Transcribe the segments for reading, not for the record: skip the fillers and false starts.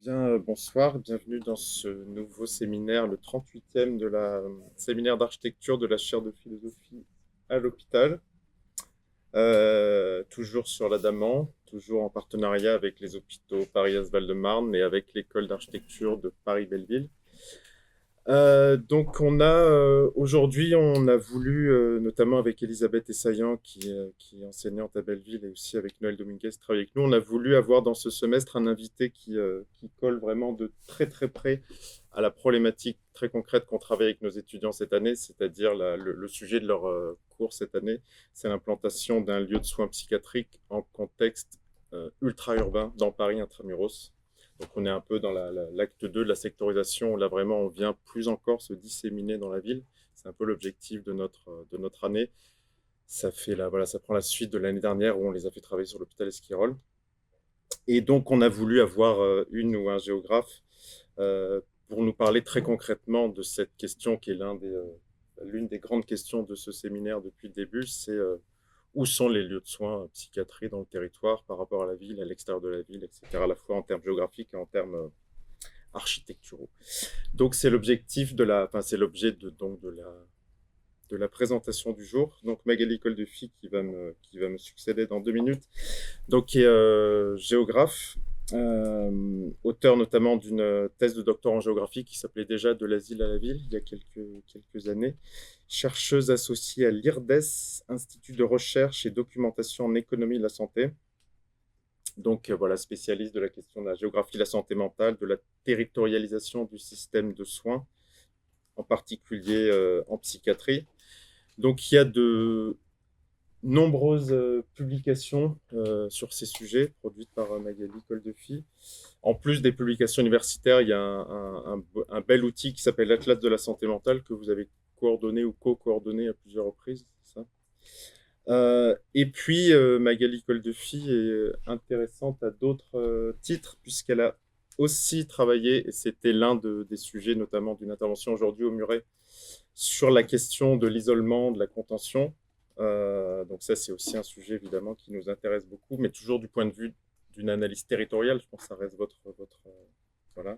Bien, bonsoir, bienvenue dans ce nouveau séminaire, le 38e de la séminaire d'architecture de la chaire de philosophie à l'hôpital. Toujours sur la Daman, toujours en partenariat avec les hôpitaux Paris-Val-de-Marne et avec l'école d'architecture de Paris-Belleville. Donc aujourd'hui on a voulu notamment avec Elisabeth Essayan qui est enseignante à Belleville et aussi avec Noël Dominguez qui travaille avec nous, on a voulu avoir dans ce semestre un invité qui colle vraiment de très très près à la problématique très concrète qu'on travaille avec nos étudiants cette année, c'est-à-dire le sujet de leur cours cette année, c'est l'implantation d'un lieu de soins psychiatriques en contexte ultra-urbain dans Paris intramuros. Donc on est un peu dans l'acte 2 de la sectorisation, où là vraiment on vient plus encore se disséminer dans la ville. C'est un peu l'objectif de notre année. Voilà, ça prend la suite de l'année dernière où on les a fait travailler sur l'hôpital Esquirol. Et donc on a voulu avoir une ou un géographe pour nous parler très concrètement de cette question qui est l'une des grandes questions de ce séminaire depuis le début, c'est où sont les lieux de soins psychiatrie dans le territoire par rapport à la ville, à l'extérieur de la ville, etc., à la fois en termes géographiques et en termes architecturaux. Donc c'est l'objectif c'est l'objet de la présentation du jour. Donc Magali Coldefi qui va me succéder dans 2 minutes, donc qui est géographe, auteur notamment d'une thèse de doctorat en géographie qui s'appelait déjà De l'asile à la ville il y a quelques années, chercheuse associée à l'IRDES, Institut de recherche et documentation en économie de la santé. Donc voilà, spécialiste de la question de la géographie de la santé mentale, de la territorialisation du système de soins, en particulier en psychiatrie. Donc il y a de nombreuses publications sur ces sujets produites par Magali Coldefi. En plus des publications universitaires, il y a un bel outil qui s'appelle l'Atlas de la santé mentale que vous avez coordonné ou co-coordonné à plusieurs reprises, c'est ça. Et puis, Magali Coldefi est intéressante à d'autres titres, puisqu'elle a aussi travaillé, et c'était des sujets notamment d'une intervention aujourd'hui au Muret, sur la question de l'isolement, de la contention. Donc ça, c'est aussi un sujet évidemment qui nous intéresse beaucoup, mais toujours du point de vue d'une analyse territoriale. Je pense que ça reste voilà.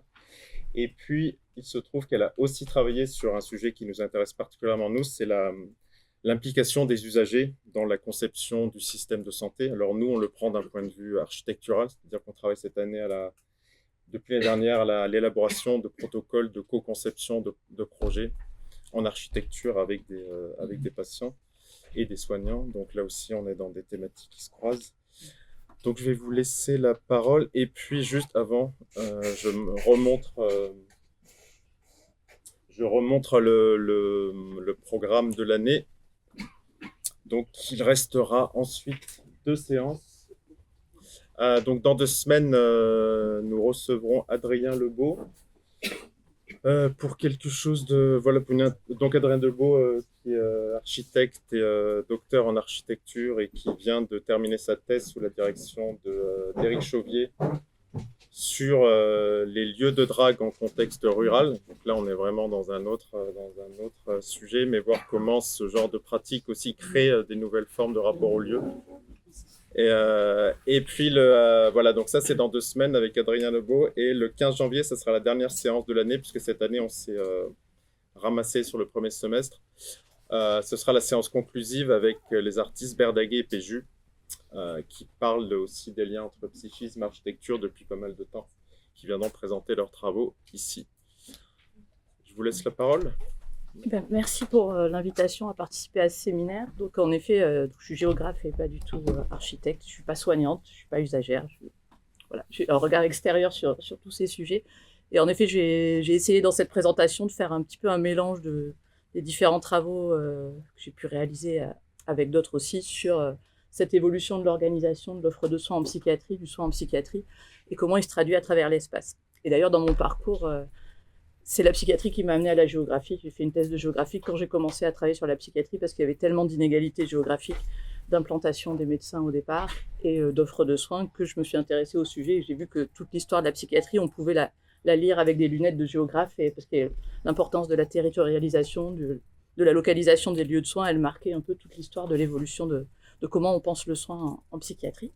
Et puis, il se trouve qu'elle a aussi travaillé sur un sujet qui nous intéresse particulièrement, nous, c'est l'implication des usagers dans la conception du système de santé. Alors nous, on le prend d'un point de vue architectural, c'est-à-dire qu'on travaille cette année depuis l'année dernière à l'élaboration de protocoles de co-conception de projets en architecture avec des patients et des soignants. Donc là aussi, on est dans des thématiques qui se croisent. Donc je vais vous laisser la parole. Et puis juste avant, je remontre le programme de l'année. Donc il restera ensuite 2 séances. Donc dans 2 semaines, nous recevrons Adrien Lebeau pour quelque chose de voilà donc Adrien Lebeau qui est architecte et docteur en architecture et qui vient de terminer sa thèse sous la direction d'Éric Chauvier sur les lieux de drague en contexte rural. Donc là, on est vraiment dans un autre sujet, mais voir comment ce genre de pratique aussi crée des nouvelles formes de rapport au lieu. Et puis, voilà, donc ça, c'est dans 2 semaines avec Adrien Lebeau. Et le 15 janvier, ça sera la dernière séance de l'année, puisque cette année, on s'est ramassé sur le premier semestre. Ce sera la séance conclusive avec les artistes Berdaguet et Péju, qui parlent aussi des liens entre psychisme et architecture depuis pas mal de temps, qui viendront présenter leurs travaux ici. Je vous laisse la parole. Merci pour l'invitation à participer à ce séminaire. Donc en effet, je suis géographe et pas du tout architecte. Je ne suis pas soignante, je ne suis pas usagère. Voilà, j'ai un regard extérieur sur tous ces sujets. Et en effet, j'ai essayé dans cette présentation de faire un petit peu un mélange des différents travaux que j'ai pu réaliser avec d'autres aussi sur cette évolution de l'organisation de l'offre de soins en psychiatrie, du soin en psychiatrie, et comment il se traduit à travers l'espace. Et d'ailleurs, dans mon parcours, c'est la psychiatrie qui m'a amené à la géographie. J'ai fait une thèse de géographie quand j'ai commencé à travailler sur la psychiatrie parce qu'il y avait tellement d'inégalités géographiques d'implantation des médecins au départ et d'offres de soins que je me suis intéressée au sujet et j'ai vu que toute l'histoire de la psychiatrie, on pouvait la lire avec des lunettes de géographe et parce que l'importance de la territorialisation, de la localisation des lieux de soins, elle marquait un peu toute l'histoire de l'évolution de comment on pense le soin en psychiatrie.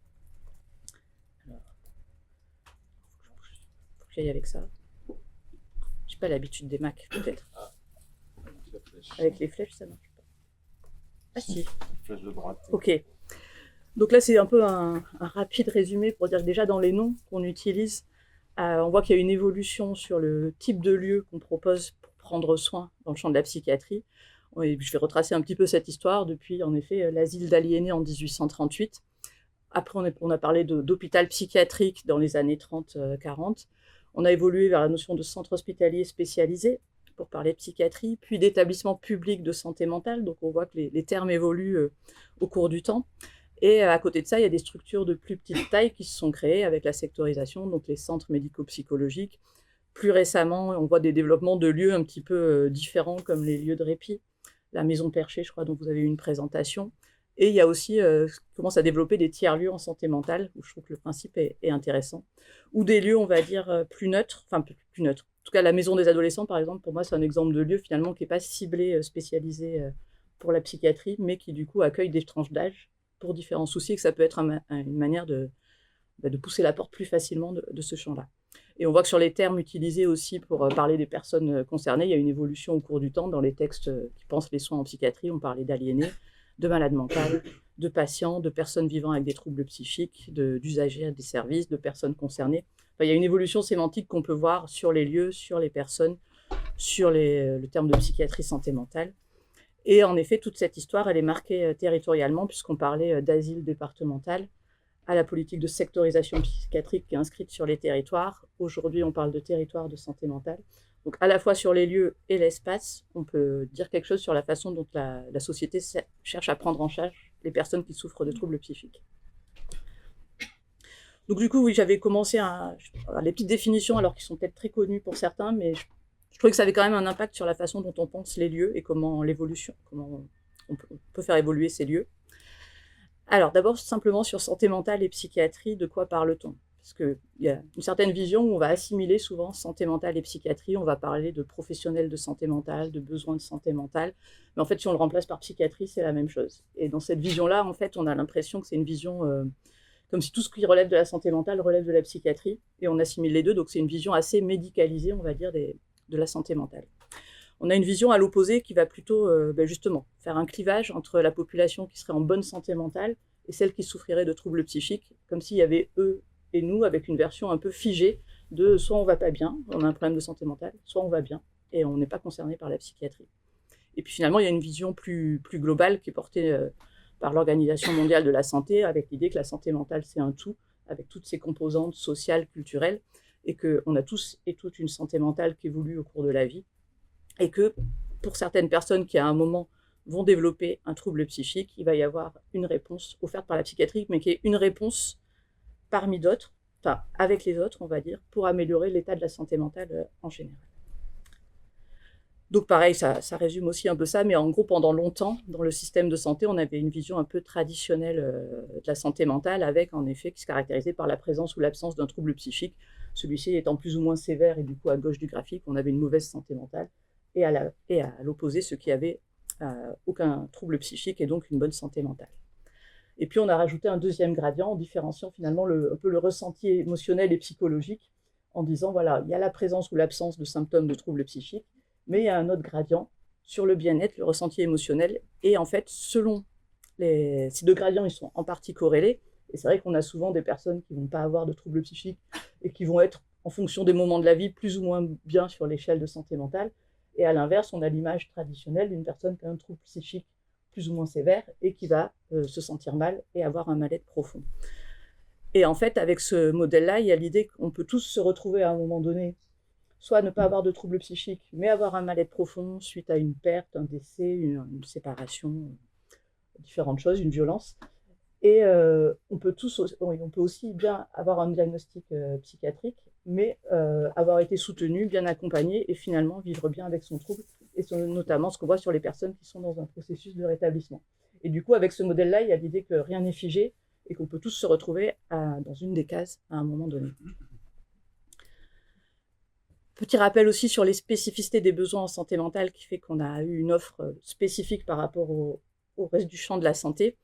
casse-pied avec ça. J'ai pas l'habitude des Mac, peut-être. Avec les flèches, ça marche pas. Ah si. Flèche de droite. Ok. Donc là, c'est un peu un rapide résumé pour dire que déjà dans les noms qu'on utilise, on voit qu'il y a une évolution sur le type de lieu qu'on propose pour prendre soin dans le champ de la psychiatrie. Et je vais retracer un petit peu cette histoire depuis, en effet, l'asile d'aliénés en 1838. Après, on a parlé d'hôpital psychiatrique dans les années 30-40. On a évolué vers la notion de centre hospitalier spécialisé pour parler de psychiatrie, puis d'établissement public de santé mentale. Donc, on voit que les termes évoluent au cours du temps. Et à côté de ça, il y a des structures de plus petite taille qui se sont créées avec la sectorisation, donc les centres médico-psychologiques. Plus récemment, on voit des développements de lieux un petit peu différents, comme les lieux de répit, la maison perchée, je crois, dont vous avez eu une présentation. Et il y a aussi, commence à développer des tiers-lieux en santé mentale, où je trouve que le principe est intéressant. Ou des lieux, on va dire, plus neutres, enfin plus neutres. En tout cas, la maison des adolescents, par exemple, pour moi, c'est un exemple de lieu finalement qui n'est pas ciblé, spécialisé pour la psychiatrie, mais qui du coup accueille des tranches d'âge pour différents soucis, et que ça peut être une manière de pousser la porte plus facilement de ce champ-là. Et on voit que sur les termes utilisés aussi pour parler des personnes concernées, il y a une évolution au cours du temps dans les textes qui pensent les soins en psychiatrie. On parlait d'aliénés, de malades mentales, de patients, de personnes vivant avec des troubles psychiques, d'usagers des services, de personnes concernées. Enfin, il y a une évolution sémantique qu'on peut voir sur les lieux, sur les personnes, sur le terme de psychiatrie santé mentale. Et en effet, toute cette histoire, elle est marquée territorialement, puisqu'on parlait d'asile départemental, à la politique de sectorisation psychiatrique qui est inscrite sur les territoires. Aujourd'hui, on parle de territoire de santé mentale. Donc, à la fois sur les lieux et l'espace, on peut dire quelque chose sur la façon dont la société cherche à prendre en charge les personnes qui souffrent de troubles psychiques. Donc, du coup, oui, j'avais commencé les petites définitions, alors qu'ils sont peut-être très connues pour certains, mais je trouvais que ça avait quand même un impact sur la façon dont on pense les lieux et comment on peut faire évoluer ces lieux. Alors, d'abord, simplement sur santé mentale et psychiatrie, de quoi parle-t-on? Parce qu'il y a une certaine vision où on va assimiler souvent santé mentale et psychiatrie, on va parler de professionnels de santé mentale, de besoins de santé mentale, mais en fait, si on le remplace par psychiatrie, c'est la même chose. Et dans cette vision-là, en fait, on a l'impression que c'est une vision comme si tout ce qui relève de la santé mentale relève de la psychiatrie, et on assimile les deux, donc c'est une vision assez médicalisée, on va dire, de la santé mentale. On a une vision à l'opposé qui va plutôt, justement, faire un clivage entre la population qui serait en bonne santé mentale et celle qui souffrirait de troubles psychiques, comme s'il y avait eux et nous, avec une version un peu figée de soit on va pas bien, on a un problème de santé mentale, soit on va bien, et on n'est pas concerné par la psychiatrie. Et puis finalement, il y a une vision plus globale qui est portée par l'Organisation mondiale de la santé, avec l'idée que la santé mentale, c'est un tout, avec toutes ses composantes sociales, culturelles, et qu'on a tous et toutes une santé mentale qui évolue au cours de la vie, et que pour certaines personnes qui à un moment vont développer un trouble psychique, il va y avoir une réponse offerte par la psychiatrie, mais qui est une réponse parmi d'autres, enfin avec les autres on va dire, pour améliorer l'état de la santé mentale en général. Donc pareil, ça résume aussi un peu ça, mais en gros pendant longtemps, dans le système de santé, on avait une vision un peu traditionnelle de la santé mentale, avec en effet qui se caractérisait par la présence ou l'absence d'un trouble psychique, celui-ci étant plus ou moins sévère, et du coup à gauche du graphique, on avait une mauvaise santé mentale, et à l'opposé, ceux qui avaient aucun trouble psychique et donc une bonne santé mentale. Et puis on a rajouté un deuxième gradient en différenciant finalement un peu le ressenti émotionnel et psychologique, en disant voilà, il y a la présence ou l'absence de symptômes de troubles psychiques, mais il y a un autre gradient sur le bien-être, le ressenti émotionnel, et en fait, selon ces deux gradients, ils sont en partie corrélés, et c'est vrai qu'on a souvent des personnes qui ne vont pas avoir de troubles psychiques et qui vont être, en fonction des moments de la vie, plus ou moins bien sur l'échelle de santé mentale. Et à l'inverse, on a l'image traditionnelle d'une personne qui a un trouble psychique plus ou moins sévère et qui va se sentir mal et avoir un mal-être profond. Et en fait, avec ce modèle-là, il y a l'idée qu'on peut tous se retrouver à un moment donné, soit ne pas avoir de trouble psychique, mais avoir un mal-être profond suite à une perte, un décès, une séparation, différentes choses, une violence. Et on peut aussi bien avoir un diagnostic psychiatrique, mais avoir été soutenu, bien accompagné, et finalement vivre bien avec son trouble, et notamment ce qu'on voit sur les personnes qui sont dans un processus de rétablissement. Et du coup, avec ce modèle-là, il y a l'idée que rien n'est figé, et qu'on peut tous se retrouver dans une des cases à un moment donné. Petit rappel aussi sur les spécificités des besoins en santé mentale, qui fait qu'on a eu une offre spécifique par rapport au reste du champ de la santé.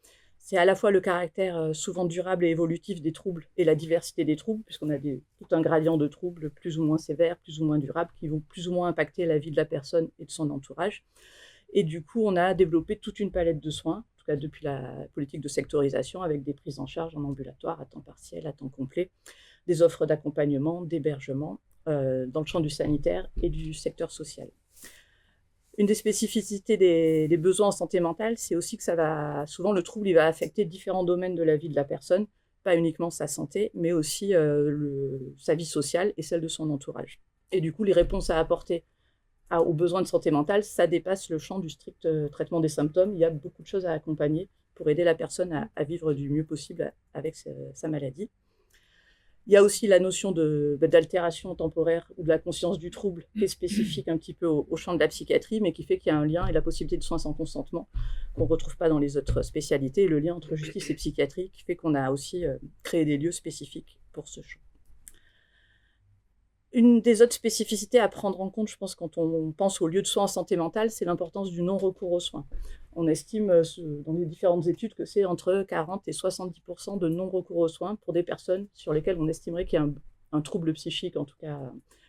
c'est à la fois le caractère souvent durable et évolutif des troubles et la diversité des troubles, puisqu'on a tout un gradient de troubles plus ou moins sévères, plus ou moins durables, qui vont plus ou moins impacter la vie de la personne et de son entourage. Et du coup, on a développé toute une palette de soins, en tout cas depuis la politique de sectorisation, avec des prises en charge en ambulatoire, à temps partiel, à temps complet, des offres d'accompagnement, d'hébergement, dans le champ du sanitaire et du secteur social. Une des spécificités des besoins en santé mentale, c'est aussi que souvent le trouble, il va affecter différents domaines de la vie de la personne, pas uniquement sa santé, mais aussi sa vie sociale et celle de son entourage. Et du coup, les réponses à apporter aux besoins de santé mentale, ça dépasse le champ du strict traitement des symptômes. Il y a beaucoup de choses à accompagner pour aider la personne à vivre du mieux possible avec sa maladie. Il y a aussi la notion d'altération temporaire ou de la conscience du trouble, qui est spécifique un petit peu au champ de la psychiatrie, mais qui fait qu'il y a un lien et la possibilité de soins sans consentement qu'on ne retrouve pas dans les autres spécialités. Le lien entre justice et psychiatrie qui fait qu'on a aussi créé des lieux spécifiques pour ce champ. Une des autres spécificités à prendre en compte, je pense, quand on pense aux lieux de soins en santé mentale, c'est l'importance du non-recours aux soins. On estime dans les différentes études que c'est entre 40 et 70% de non-recours aux soins pour des personnes sur lesquelles on estimerait qu'il y a un trouble psychique, en tout cas,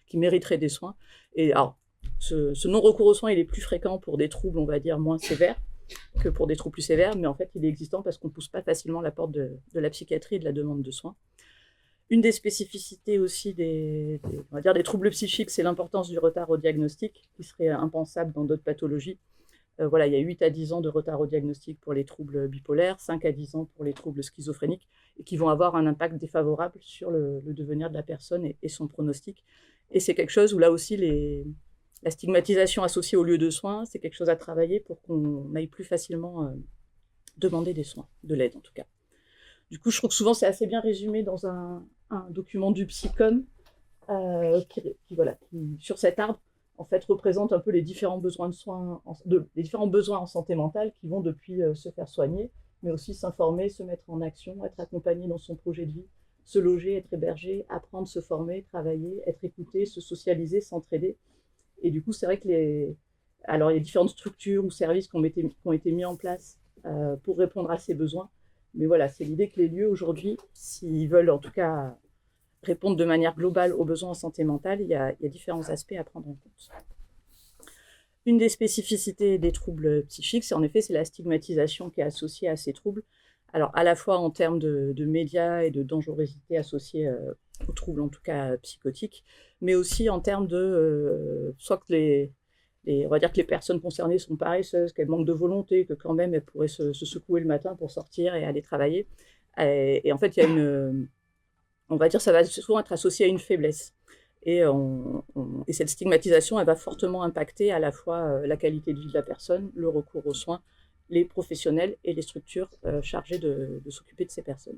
qui mériterait des soins. Et alors, ce non-recours aux soins, il est plus fréquent pour des troubles, on va dire, moins sévères que pour des troubles plus sévères, mais en fait, il est existant parce qu'on ne pousse pas facilement la porte de la psychiatrie et de la demande de soins. Une des spécificités aussi on va dire des troubles psychiques, c'est l'importance du retard au diagnostic, qui serait impensable dans d'autres pathologies. Voilà, il y a 8 à 10 ans de retard au diagnostic pour les troubles bipolaires, 5 à 10 ans pour les troubles schizophréniques, et qui vont avoir un impact défavorable sur le devenir de la personne et son pronostic. Et c'est quelque chose où là aussi, la stigmatisation associée au lieu de soins, c'est quelque chose à travailler pour qu'on aille plus facilement demander des soins, de l'aide en tout cas. Du coup, je trouve que souvent, c'est assez bien résumé dans un document du Psycom qui, sur cet arbre, en fait, représente un peu les différents besoins de soins, les différents besoins en santé mentale qui vont depuis se faire soigner, mais aussi s'informer, se mettre en action, être accompagné dans son projet de vie, se loger, être hébergé, apprendre, se former, travailler, être écouté, se socialiser, s'entraider. Et du coup, c'est vrai que alors, il y a différentes structures ou services qui ont été mis en place pour répondre à ces besoins. Mais voilà, c'est l'idée que les lieux aujourd'hui, s'ils veulent en tout cas répondre de manière globale aux besoins en santé mentale, il y a différents aspects à prendre en compte. Une des spécificités des troubles psychiques, c'est la stigmatisation qui est associée à ces troubles. Alors à la fois en termes de médias et de dangerosité associée aux troubles, en tout cas psychotiques, mais aussi en termes soit que on va dire que les personnes concernées sont paresseuses, qu'elles manquent de volonté, que quand même elles pourraient se secouer le matin pour sortir et aller travailler. Et en fait, il y a on va dire, ça va souvent être associé à une faiblesse. Et cette stigmatisation, elle va fortement impacter à la fois la qualité de vie de la personne, le recours aux soins, les professionnels et les structures chargées de s'occuper de ces personnes.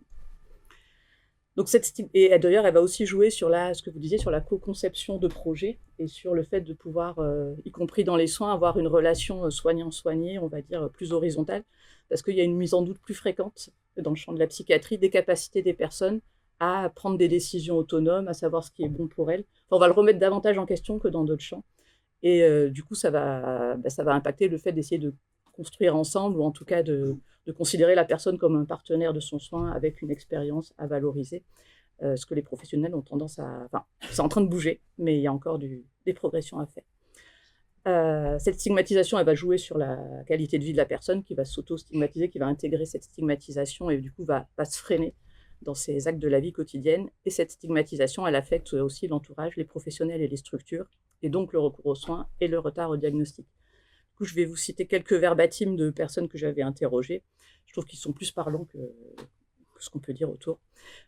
Donc et d'ailleurs, elle va aussi jouer sur ce que vous disiez, sur la co-conception de projets et sur le fait de pouvoir, y compris dans les soins, avoir une relation soignant-soigné, on va dire, plus horizontale, parce qu'il y a une mise en doute plus fréquente dans le champ de la psychiatrie des capacités des personnes à prendre des décisions autonomes, à savoir ce qui est bon pour elles. Enfin, on va le remettre davantage en question que dans d'autres champs. Et du coup, ça va impacter le fait d'essayer de construire ensemble, ou en tout cas de considérer la personne comme un partenaire de son soin avec une expérience à valoriser, ce que les professionnels ont tendance Enfin, c'est en train de bouger, mais il y a encore des progressions à faire. Cette stigmatisation, elle va jouer sur la qualité de vie de la personne, qui va s'auto-stigmatiser, qui va intégrer cette stigmatisation et du coup va se freiner dans ses actes de la vie quotidienne. Et cette stigmatisation, elle affecte aussi l'entourage, les professionnels et les structures, et donc le recours aux soins et le retard au diagnostic. Du coup, je vais vous citer quelques verbatims de personnes que j'avais interrogées. Je trouve qu'ils sont plus parlants que ce qu'on peut dire autour.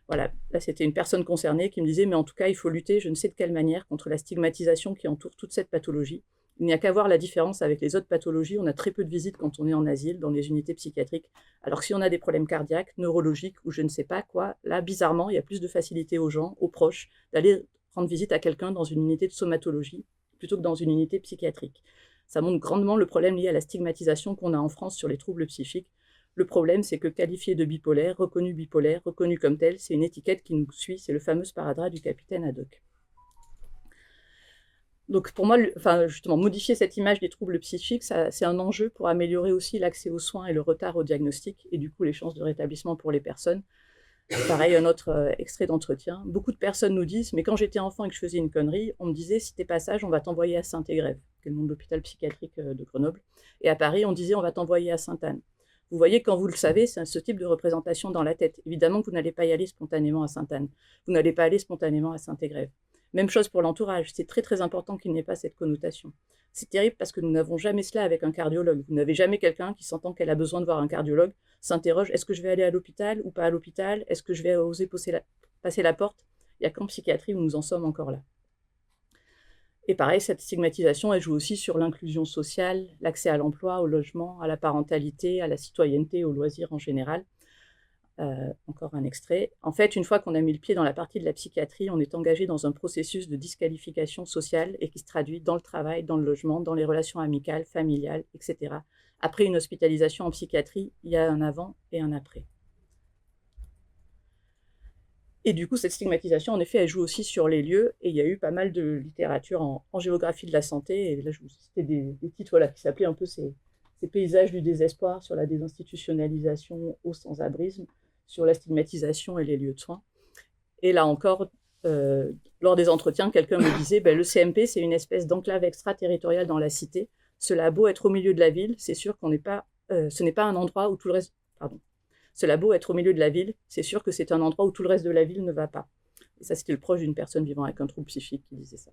Voilà, là c'était une personne concernée qui me disait « Mais en tout cas, il faut lutter, je ne sais de quelle manière, contre la stigmatisation qui entoure toute cette pathologie. Il n'y a qu'à voir la différence avec les autres pathologies. On a très peu de visites quand on est en asile, dans les unités psychiatriques. Alors que si on a des problèmes cardiaques, neurologiques ou je ne sais pas quoi, là, bizarrement, il y a plus de facilité aux gens, aux proches, d'aller rendre visite à quelqu'un dans une unité de somatologie plutôt que dans une unité psychiatrique. Ça montre grandement le problème lié à la stigmatisation qu'on a en France sur les troubles psychiques. Le problème, c'est que qualifié de bipolaire, reconnu comme tel, c'est une étiquette qui nous suit, c'est le fameux sparadrap du capitaine Haddock. Donc pour moi, justement, modifier cette image des troubles psychiques, c'est un enjeu pour améliorer aussi l'accès aux soins et le retard au diagnostic, et du coup les chances de rétablissement pour les personnes. Pareil, un autre extrait d'entretien. Beaucoup de personnes nous disent « Mais quand j'étais enfant et que je faisais une connerie, on me disait « Si t'es pas sage, on va t'envoyer à Saint-Égrève », qui est le nom de l'hôpital psychiatrique de Grenoble. Et à Paris, on disait « On va t'envoyer à Sainte-Anne ». Vous voyez, quand vous le savez, c'est ce type de représentation dans la tête. Évidemment, vous n'allez pas y aller spontanément à Sainte-Anne. Vous n'allez pas aller spontanément à Saint-Égrève. Même chose pour l'entourage. C'est très, très important qu'il n'ait pas cette connotation. C'est terrible parce que nous n'avons jamais cela avec un cardiologue. Vous n'avez jamais quelqu'un qui, sentant qu'elle a besoin de voir un cardiologue, s'interroge, est-ce que je vais aller à l'hôpital ou pas à l'hôpital? Est-ce que je vais oser passer la porte? Il n'y a qu'en psychiatrie où nous en sommes encore là. Et pareil, cette stigmatisation, elle joue aussi sur l'inclusion sociale, l'accès à l'emploi, au logement, à la parentalité, à la citoyenneté, aux loisirs en général. Encore un extrait. En fait, une fois qu'on a mis le pied dans la partie de la psychiatrie, on est engagé dans un processus de disqualification sociale et qui se traduit dans le travail, dans le logement, dans les relations amicales, familiales, etc. Après une hospitalisation en psychiatrie, il y a un avant et un après. Et du coup, cette stigmatisation, en effet, elle joue aussi sur les lieux, et il y a eu pas mal de littérature en géographie de la santé, et là, je vous citais des titres qui s'appelaient un peu ces paysages du désespoir sur la désinstitutionnalisation au sans-abrisme, sur la stigmatisation et les lieux de soins. Et là encore, lors des entretiens, quelqu'un me disait le CMP, c'est une espèce d'enclave extraterritoriale dans la cité. Cela a beau être au milieu de la ville, c'est sûr qu'on n'est pas, ce n'est pas un endroit où tout le reste... Pardon. Cela a beau être au milieu de la ville, c'est sûr que c'est un endroit où tout le reste de la ville ne va pas. Et ça, c'était le proche d'une personne vivant avec un trouble psychique qui disait ça.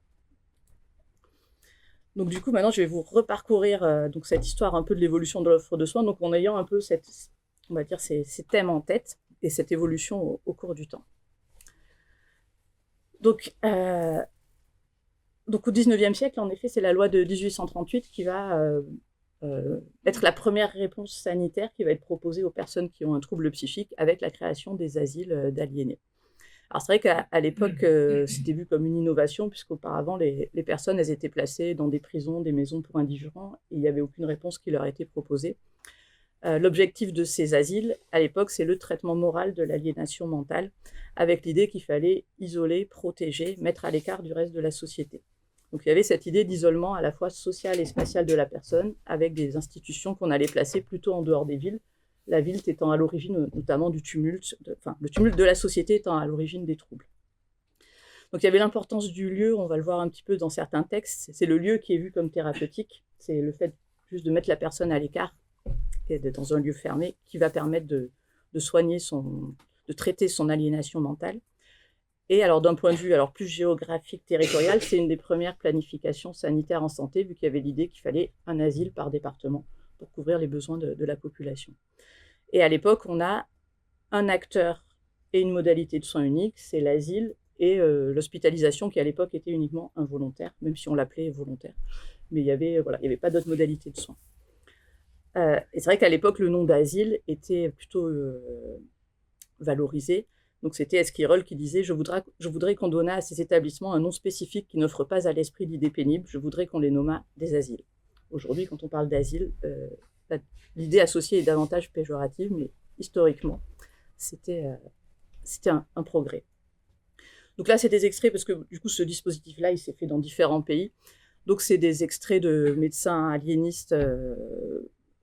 Donc du coup, maintenant, je vais vous reparcourir donc cette histoire un peu de l'évolution de l'offre de soins, donc en ayant un peu ces thèmes en tête et cette évolution au cours du temps. Donc au XIXe siècle, en effet, c'est la loi de 1838 qui va être la première réponse sanitaire qui va être proposée aux personnes qui ont un trouble psychique avec la création des asiles d'aliénés. Alors c'est vrai qu'à l'époque, c'était vu comme une innovation, puisqu'auparavant, les personnes, elles étaient placées dans des prisons, des maisons pour indigents, et il n'y avait aucune réponse qui leur a été proposée. L'objectif de ces asiles, à l'époque, c'est le traitement moral de l'aliénation mentale, avec l'idée qu'il fallait isoler, protéger, mettre à l'écart du reste de la société. Donc il y avait cette idée d'isolement à la fois social et spatial de la personne, avec des institutions qu'on allait placer plutôt en dehors des villes, la ville étant à l'origine notamment du tumulte, le tumulte de la société étant à l'origine des troubles. Donc il y avait l'importance du lieu, on va le voir un petit peu dans certains textes, c'est le lieu qui est vu comme thérapeutique, c'est le fait juste de mettre la personne à l'écart, et d'être dans un lieu fermé, qui va permettre de soigner de traiter son aliénation mentale. Et alors d'un point de vue plus géographique, territorial, c'est une des premières planifications sanitaires en santé, vu qu'il y avait l'idée qu'il fallait un asile par département pour couvrir les besoins de la population. Et à l'époque, on a un acteur et une modalité de soins unique, c'est l'asile et l'hospitalisation qui à l'époque était uniquement involontaire, même si on l'appelait volontaire. Mais il n'y avait pas d'autre modalité de soins. Et c'est vrai qu'à l'époque, le nom d'asile était plutôt valorisé. Donc c'était Esquirol qui disait « Je voudrais qu'on donnât à ces établissements un nom spécifique qui n'offre pas à l'esprit l'idée pénible. Je voudrais qu'on les nommât des asiles. » Aujourd'hui, quand on parle d'asile, l'idée associée est davantage péjorative, mais historiquement, c'était un progrès. Donc là, c'est des extraits, parce que du coup, ce dispositif-là, il s'est fait dans différents pays. Donc c'est des extraits de médecins aliénistes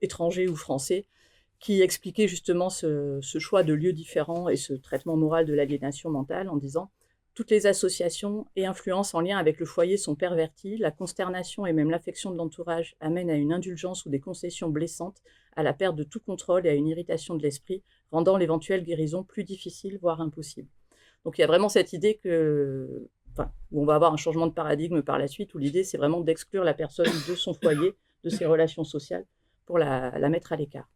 étrangers ou français qui expliquaient justement ce choix de lieux différents et ce traitement moral de l'aliénation mentale en disant « Toutes les associations et influences en lien avec le foyer sont perverties, la consternation et même l'affection de l'entourage amènent à une indulgence ou des concessions blessantes, à la perte de tout contrôle et à une irritation de l'esprit, rendant l'éventuelle guérison plus difficile, voire impossible. » Donc il y a vraiment cette idée où on va avoir un changement de paradigme par la suite, où l'idée c'est vraiment d'exclure la personne de son foyer, de ses relations sociales, pour la mettre à l'écart.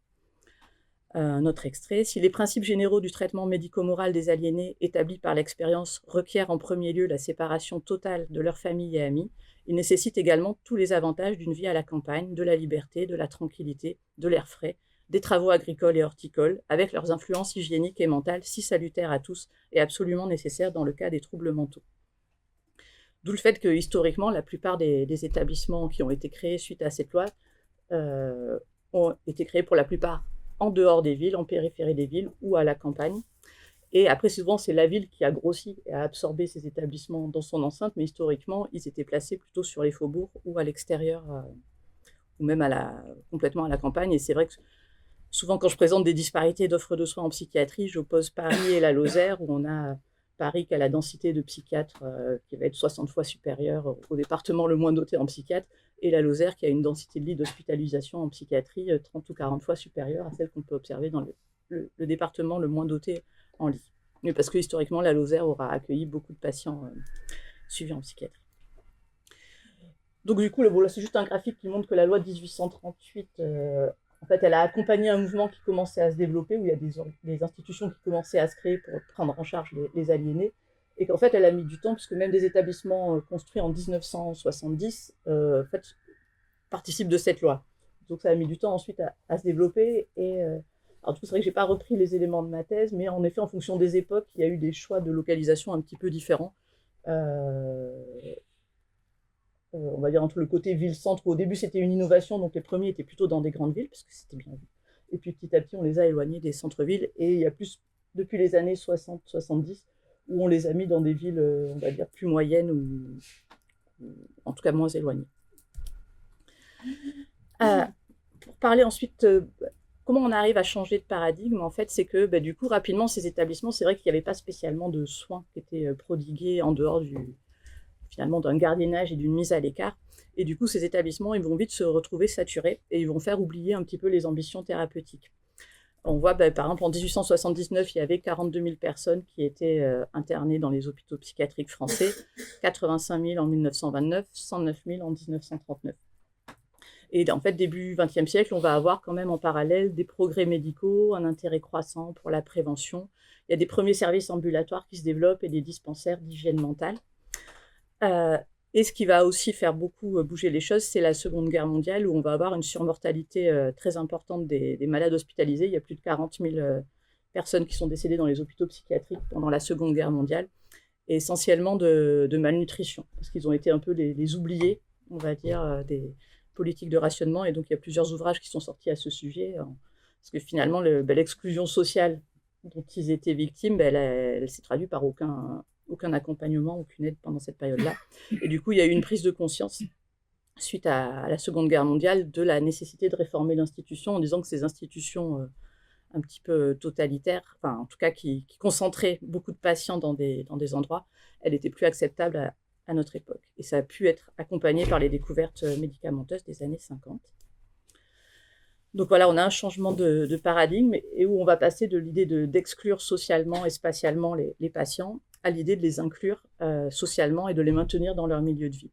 Un autre extrait. Si les principes généraux du traitement médico-moral des aliénés établis par l'expérience requièrent en premier lieu la séparation totale de leur famille et amis, ils nécessitent également tous les avantages d'une vie à la campagne, de la liberté, de la tranquillité, de l'air frais, des travaux agricoles et horticoles, avec leurs influences hygiéniques et mentales si salutaires à tous et absolument nécessaires dans le cas des troubles mentaux. D'où le fait que, historiquement, la plupart des établissements qui ont été créés suite à cette loi ont été créés pour la plupart en dehors des villes, en périphérie des villes ou à la campagne. Et après, souvent, c'est la ville qui a grossi et a absorbé ces établissements dans son enceinte, mais historiquement, ils étaient placés plutôt sur les faubourgs ou à l'extérieur, ou même complètement à la campagne. Et c'est vrai que souvent, quand je présente des disparités d'offres de soins en psychiatrie, j'oppose Paris et la Lozère, où on a Paris qui a la densité de psychiatres qui va être 60 fois supérieure au département le moins doté en psychiatres, et la Lozère qui a une densité de lits d'hospitalisation en psychiatrie 30 ou 40 fois supérieure à celle qu'on peut observer dans le département le moins doté en lits. Mais parce que historiquement, la Lozère aura accueilli beaucoup de patients suivis en psychiatrie. Donc du coup, là, c'est juste un graphique qui montre que la loi de 1838, en fait, elle a accompagné un mouvement qui commençait à se développer, où il y a des institutions qui commençaient à se créer pour prendre en charge les aliénés, et qu'en fait, elle a mis du temps, puisque même des établissements construits en 1970 en fait, participent de cette loi. Donc ça a mis du temps ensuite à se développer, et alors du coup, c'est vrai que je n'ai pas repris les éléments de ma thèse, mais en effet, en fonction des époques, il y a eu des choix de localisation un petit peu différents. On va dire entre le côté ville-centre, où au début c'était une innovation, donc les premiers étaient plutôt dans des grandes villes, parce que c'était bien vu. Et puis petit à petit, on les a éloignés des centres-villes, et il y a plus, depuis les années 60-70, où on les a mis dans des villes, on va dire, plus moyennes, ou en tout cas moins éloignées. Pour parler ensuite, comment on arrive à changer de paradigme, en fait, c'est que du coup, rapidement, ces établissements, c'est vrai qu'il n'y avait pas spécialement de soins qui étaient prodigués en dehors finalement d'un gardiennage et d'une mise à l'écart. Et du coup, ces établissements, ils vont vite se retrouver saturés et ils vont faire oublier un petit peu les ambitions thérapeutiques. On voit, par exemple, en 1879, il y avait 42 000 personnes qui étaient internées dans les hôpitaux psychiatriques français, 85 000 en 1929, 109 000 en 1939. Et en fait, début XXe siècle, on va avoir quand même en parallèle des progrès médicaux, un intérêt croissant pour la prévention. Il y a des premiers services ambulatoires qui se développent et des dispensaires d'hygiène mentale. Et ce qui va aussi faire beaucoup bouger les choses, c'est la Seconde Guerre mondiale, où on va avoir une surmortalité très importante des malades hospitalisés. Il y a plus de 40 000 personnes qui sont décédées dans les hôpitaux psychiatriques pendant la Seconde Guerre mondiale, et essentiellement de malnutrition, parce qu'ils ont été un peu les oubliés, on va dire, des politiques de rationnement. Et donc il y a plusieurs ouvrages qui sont sortis à ce sujet, parce que finalement l'exclusion sociale dont ils étaient victimes, elle s'est traduite par aucun accompagnement, aucune aide pendant cette période-là. Et du coup, il y a eu une prise de conscience suite à la Seconde Guerre mondiale de la nécessité de réformer l'institution, en disant que ces institutions un petit peu totalitaires, enfin en tout cas qui concentraient beaucoup de patients dans des endroits, elles n'étaient plus acceptables à notre époque. Et ça a pu être accompagné par les découvertes médicamenteuses des années 50. Donc voilà, on a un changement de paradigme, et où on va passer de l'idée d'exclure socialement et spatialement les patients à l'idée de les inclure socialement et de les maintenir dans leur milieu de vie.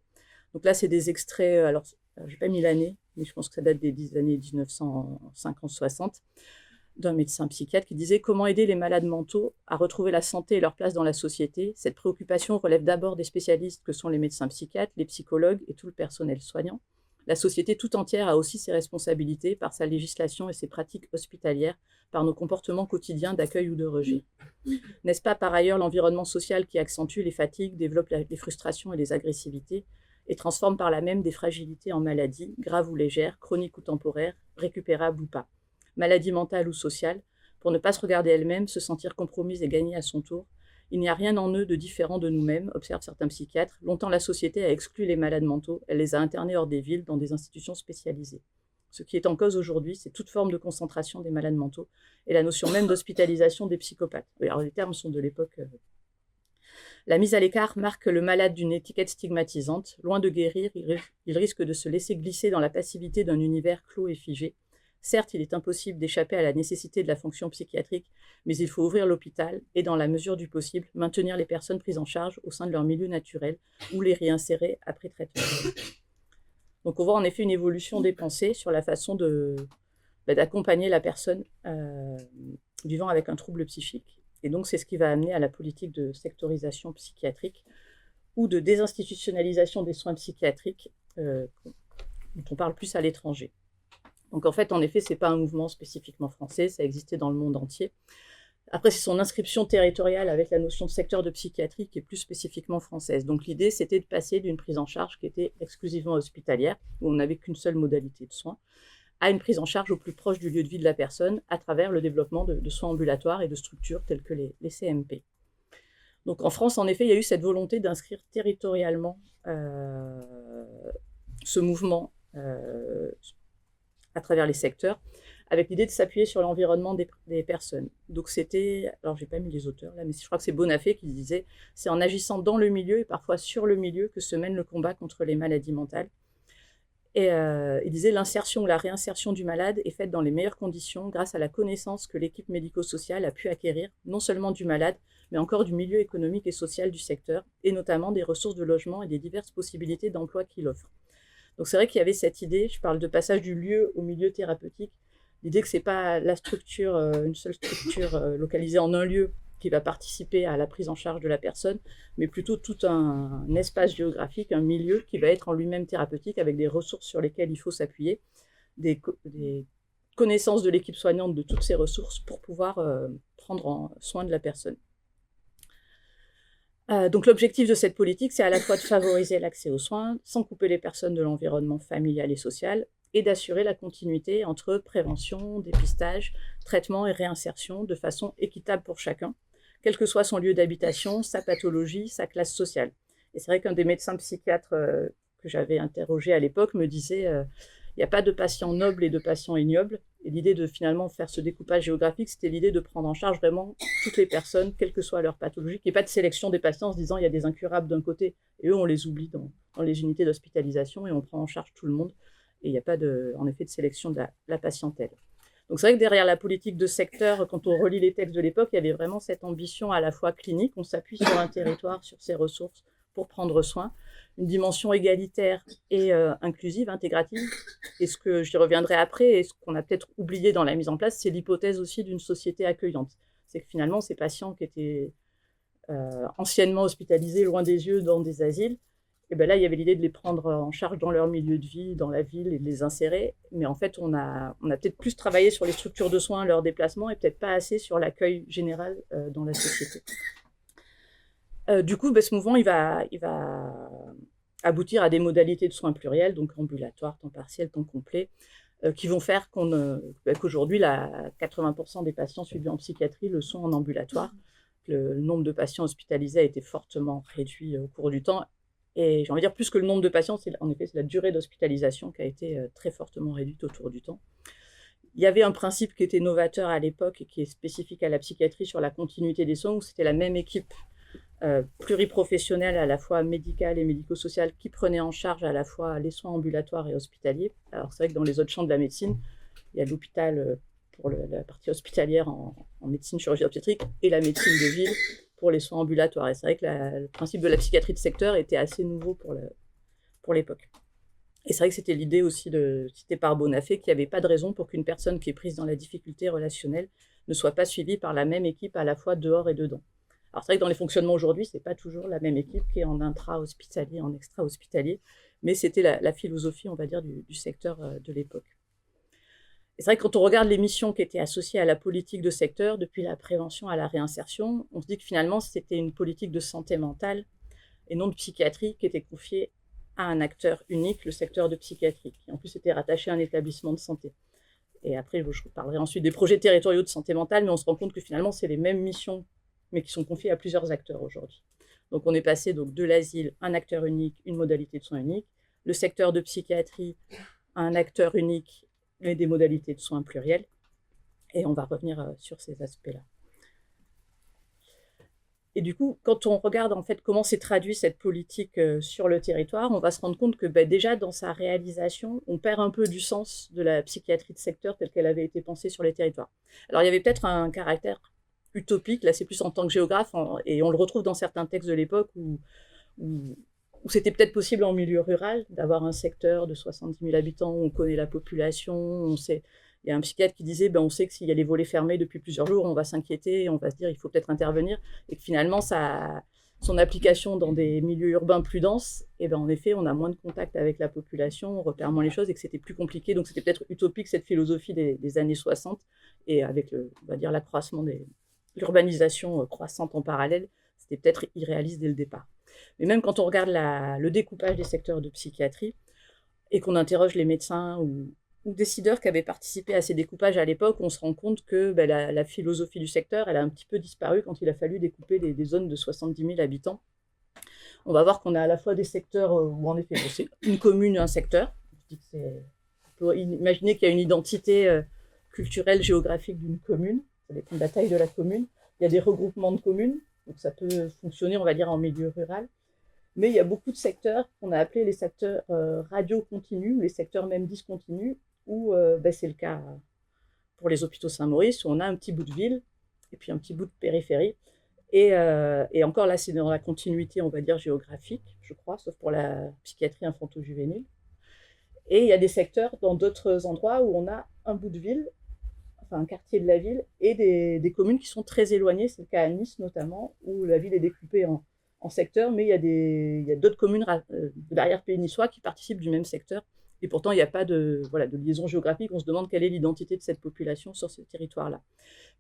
Donc là, c'est des extraits, alors je n'ai pas mis l'année, mais je pense que ça date des années 1950-60, d'un médecin psychiatre qui disait « Comment aider les malades mentaux à retrouver la santé et leur place dans la société ? Cette préoccupation relève d'abord des spécialistes que sont les médecins psychiatres, les psychologues et tout le personnel soignant. La société tout entière a aussi ses responsabilités par sa législation et ses pratiques hospitalières, par nos comportements quotidiens d'accueil ou de rejet. N'est-ce pas par ailleurs l'environnement social qui accentue les fatigues, développe les frustrations et les agressivités, et transforme par là même des fragilités en maladies, graves ou légères, chroniques ou temporaires, récupérables ou pas, maladies mentales ou sociales, pour ne pas se regarder elle-même, se sentir compromise et gagner à son tour. Il n'y a rien en eux de différent de nous-mêmes, observent certains psychiatres. Longtemps, la société a exclu les malades mentaux, elle les a internés hors des villes, dans des institutions spécialisées. Ce qui est en cause aujourd'hui, c'est toute forme de concentration des malades mentaux et la notion même d'hospitalisation des psychopathes. Alors, les termes sont de l'époque. La mise à l'écart marque le malade d'une étiquette stigmatisante. Loin de guérir, il risque de se laisser glisser dans la passivité d'un univers clos et figé. Certes, il est impossible d'échapper à la nécessité de la fonction psychiatrique, mais il faut ouvrir l'hôpital et, dans la mesure du possible, maintenir les personnes prises en charge au sein de leur milieu naturel ou les réinsérer après traitement. Donc on voit en effet une évolution des pensées sur la façon d'accompagner la personne vivant avec un trouble psychique. Et donc c'est ce qui va amener à la politique de sectorisation psychiatrique ou de désinstitutionnalisation des soins psychiatriques dont on parle plus à l'étranger. Donc en fait, en effet, ce n'est pas un mouvement spécifiquement français, ça existait dans le monde entier. Après, c'est son inscription territoriale avec la notion de secteur de psychiatrie qui est plus spécifiquement française. Donc l'idée, c'était de passer d'une prise en charge qui était exclusivement hospitalière, où on n'avait qu'une seule modalité de soins, à une prise en charge au plus proche du lieu de vie de la personne à travers le développement de soins ambulatoires et de structures telles que les CMP. Donc en France, en effet, il y a eu cette volonté d'inscrire territorialement ce mouvement à travers les secteurs, avec l'idée de s'appuyer sur l'environnement des personnes. Donc c'était, alors j'ai pas mis les auteurs là, mais je crois que c'est Bonafé qui disait, c'est en agissant dans le milieu et parfois sur le milieu que se mène le combat contre les maladies mentales. Et il disait, l'insertion ou la réinsertion du malade est faite dans les meilleures conditions grâce à la connaissance que l'équipe médico-sociale a pu acquérir, non seulement du malade, mais encore du milieu économique et social du secteur, et notamment des ressources de logement et des diverses possibilités d'emploi qu'il offre. Donc c'est vrai qu'il y avait cette idée, je parle de passage du lieu au milieu thérapeutique, l'idée que ce n'est pas la structure, une seule structure localisée en un lieu qui va participer à la prise en charge de la personne, mais plutôt tout un espace géographique, un milieu qui va être en lui-même thérapeutique avec des ressources sur lesquelles il faut s'appuyer, des connaissances de l'équipe soignante de toutes ces ressources pour pouvoir prendre soin de la personne. Donc l'objectif de cette politique, c'est à la fois de favoriser l'accès aux soins sans couper les personnes de l'environnement familial et social et d'assurer la continuité entre prévention, dépistage, traitement et réinsertion de façon équitable pour chacun, quel que soit son lieu d'habitation, sa pathologie, sa classe sociale. Et c'est vrai qu'un des médecins psychiatres que j'avais interrogé à l'époque me disait il n'y a pas de patients nobles et de patients ignobles. Et l'idée de finalement faire ce découpage géographique, c'était l'idée de prendre en charge vraiment toutes les personnes, quelle que soit leur pathologie, qu'il n'y ait pas de sélection des patients en se disant il y a des incurables d'un côté, et eux on les oublie dans les unités d'hospitalisation et on prend en charge tout le monde. Et il n'y a pas en effet de sélection de la patientèle. Donc c'est vrai que derrière la politique de secteur, quand on relit les textes de l'époque, il y avait vraiment cette ambition à la fois clinique, on s'appuie sur un territoire, sur ses ressources pour prendre soin, une dimension égalitaire et inclusive, intégrative. Et ce que j'y reviendrai après, et ce qu'on a peut-être oublié dans la mise en place, c'est l'hypothèse aussi d'une société accueillante. C'est que finalement, ces patients qui étaient anciennement hospitalisés loin des yeux dans des asiles, et ben là, il y avait l'idée de les prendre en charge dans leur milieu de vie, dans la ville, et de les insérer. Mais en fait, on a peut-être plus travaillé sur les structures de soins, leur déplacement, et peut-être pas assez sur l'accueil général dans la société. Du coup, ce mouvement, il va aboutir à des modalités de soins pluriels, donc ambulatoires, temps partiel, temps complet, qui vont faire qu'aujourd'hui, 80% des patients suivis en psychiatrie le sont en ambulatoire. Le nombre de patients hospitalisés a été fortement réduit au cours du temps. Et j'ai envie de dire, plus que le nombre de patients, en effet, c'est la durée d'hospitalisation qui a été très fortement réduite autour du temps. Il y avait un principe qui était novateur à l'époque et qui est spécifique à la psychiatrie sur la continuité des soins, où c'était la même équipe pluriprofessionnelle, à la fois médicale et médico-sociale, qui prenait en charge à la fois les soins ambulatoires et hospitaliers. Alors c'est vrai que dans les autres champs de la médecine, il y a l'hôpital pour la partie hospitalière en médecine chirurgie obstétrique et la médecine de ville pour les soins ambulatoires. Et c'est vrai que le principe de la psychiatrie de secteur était assez nouveau pour l'époque. Et c'est vrai que c'était l'idée aussi citée par Bonafé qu'il n'y avait pas de raison pour qu'une personne qui est prise dans la difficulté relationnelle ne soit pas suivie par la même équipe à la fois dehors et dedans. Alors c'est vrai que dans les fonctionnements aujourd'hui, ce n'est pas toujours la même équipe qui est en intra-hospitalier, en extra-hospitalier, mais c'était la philosophie, on va dire, du secteur de l'époque. Et c'est vrai que quand on regarde les missions qui étaient associées à la politique de secteur, depuis la prévention à la réinsertion, on se dit que finalement, c'était une politique de santé mentale et non de psychiatrie qui était confiée à un acteur unique, le secteur de psychiatrie, qui en plus était rattaché à un établissement de santé. Et après, je vous parlerai ensuite des projets territoriaux de santé mentale, mais on se rend compte que finalement, c'est les mêmes missions, mais qui sont confiées à plusieurs acteurs aujourd'hui. Donc on est passé de l'asile, un acteur unique, une modalité de soins unique, le secteur de psychiatrie, un acteur unique, et des modalités de soins pluriels. Et on va revenir sur ces aspects-là. Et du coup, quand on regarde en fait comment s'est traduite cette politique sur le territoire, on va se rendre compte que déjà dans sa réalisation, on perd un peu du sens de la psychiatrie de secteur telle qu'elle avait été pensée sur les territoires. Alors il y avait peut-être un caractère utopique, là c'est plus en tant que géographe, et on le retrouve dans certains textes de l'époque où c'était peut-être possible en milieu rural d'avoir un secteur de 70 000 habitants où on connaît la population, on sait. Il y a un psychiatre qui disait on sait que s'il y a les volets fermés depuis plusieurs jours, on va s'inquiéter, on va se dire il faut peut-être intervenir, et que finalement son application dans des milieux urbains plus denses, en effet on a moins de contact avec la population, on repère moins les choses et que c'était plus compliqué. Donc c'était peut-être utopique cette philosophie des années 60, et avec on va dire l'accroissement de l'urbanisation croissante en parallèle, c'était peut-être irréaliste dès le départ. Mais même quand on regarde le découpage des secteurs de psychiatrie et qu'on interroge les médecins ou ou décideurs qui avaient participé à ces découpages à l'époque, on se rend compte que la philosophie du secteur, elle a un petit peu disparu quand il a fallu découper des zones de 70 000 habitants. On va voir qu'on a à la fois des secteurs où, en effet, c'est une commune, un secteur. On peut imaginer qu'il y a une identité culturelle, géographique d'une commune. Ça dépend de la taille de la commune. Il y a des regroupements de communes, donc ça peut fonctionner, on va dire, en milieu rural. Mais il y a beaucoup de secteurs qu'on a appelés les secteurs radio-continus, ou les secteurs même discontinus, où c'est le cas pour les hôpitaux Saint-Maurice, où on a un petit bout de ville et puis un petit bout de périphérie. Et encore là, c'est dans la continuité, on va dire, géographique, je crois, sauf pour la psychiatrie infanto-juvénile. Et il y a des secteurs dans d'autres endroits où on a un bout de ville, enfin un quartier de la ville, et des communes qui sont très éloignées. C'est le cas à Nice notamment, où la ville est découpée en secteurs, mais il y a d'autres communes de l'arrière-pays niçois qui participent du même secteur. Et pourtant, il n'y a pas de liaison géographique. On se demande quelle est l'identité de cette population sur ce territoire-là.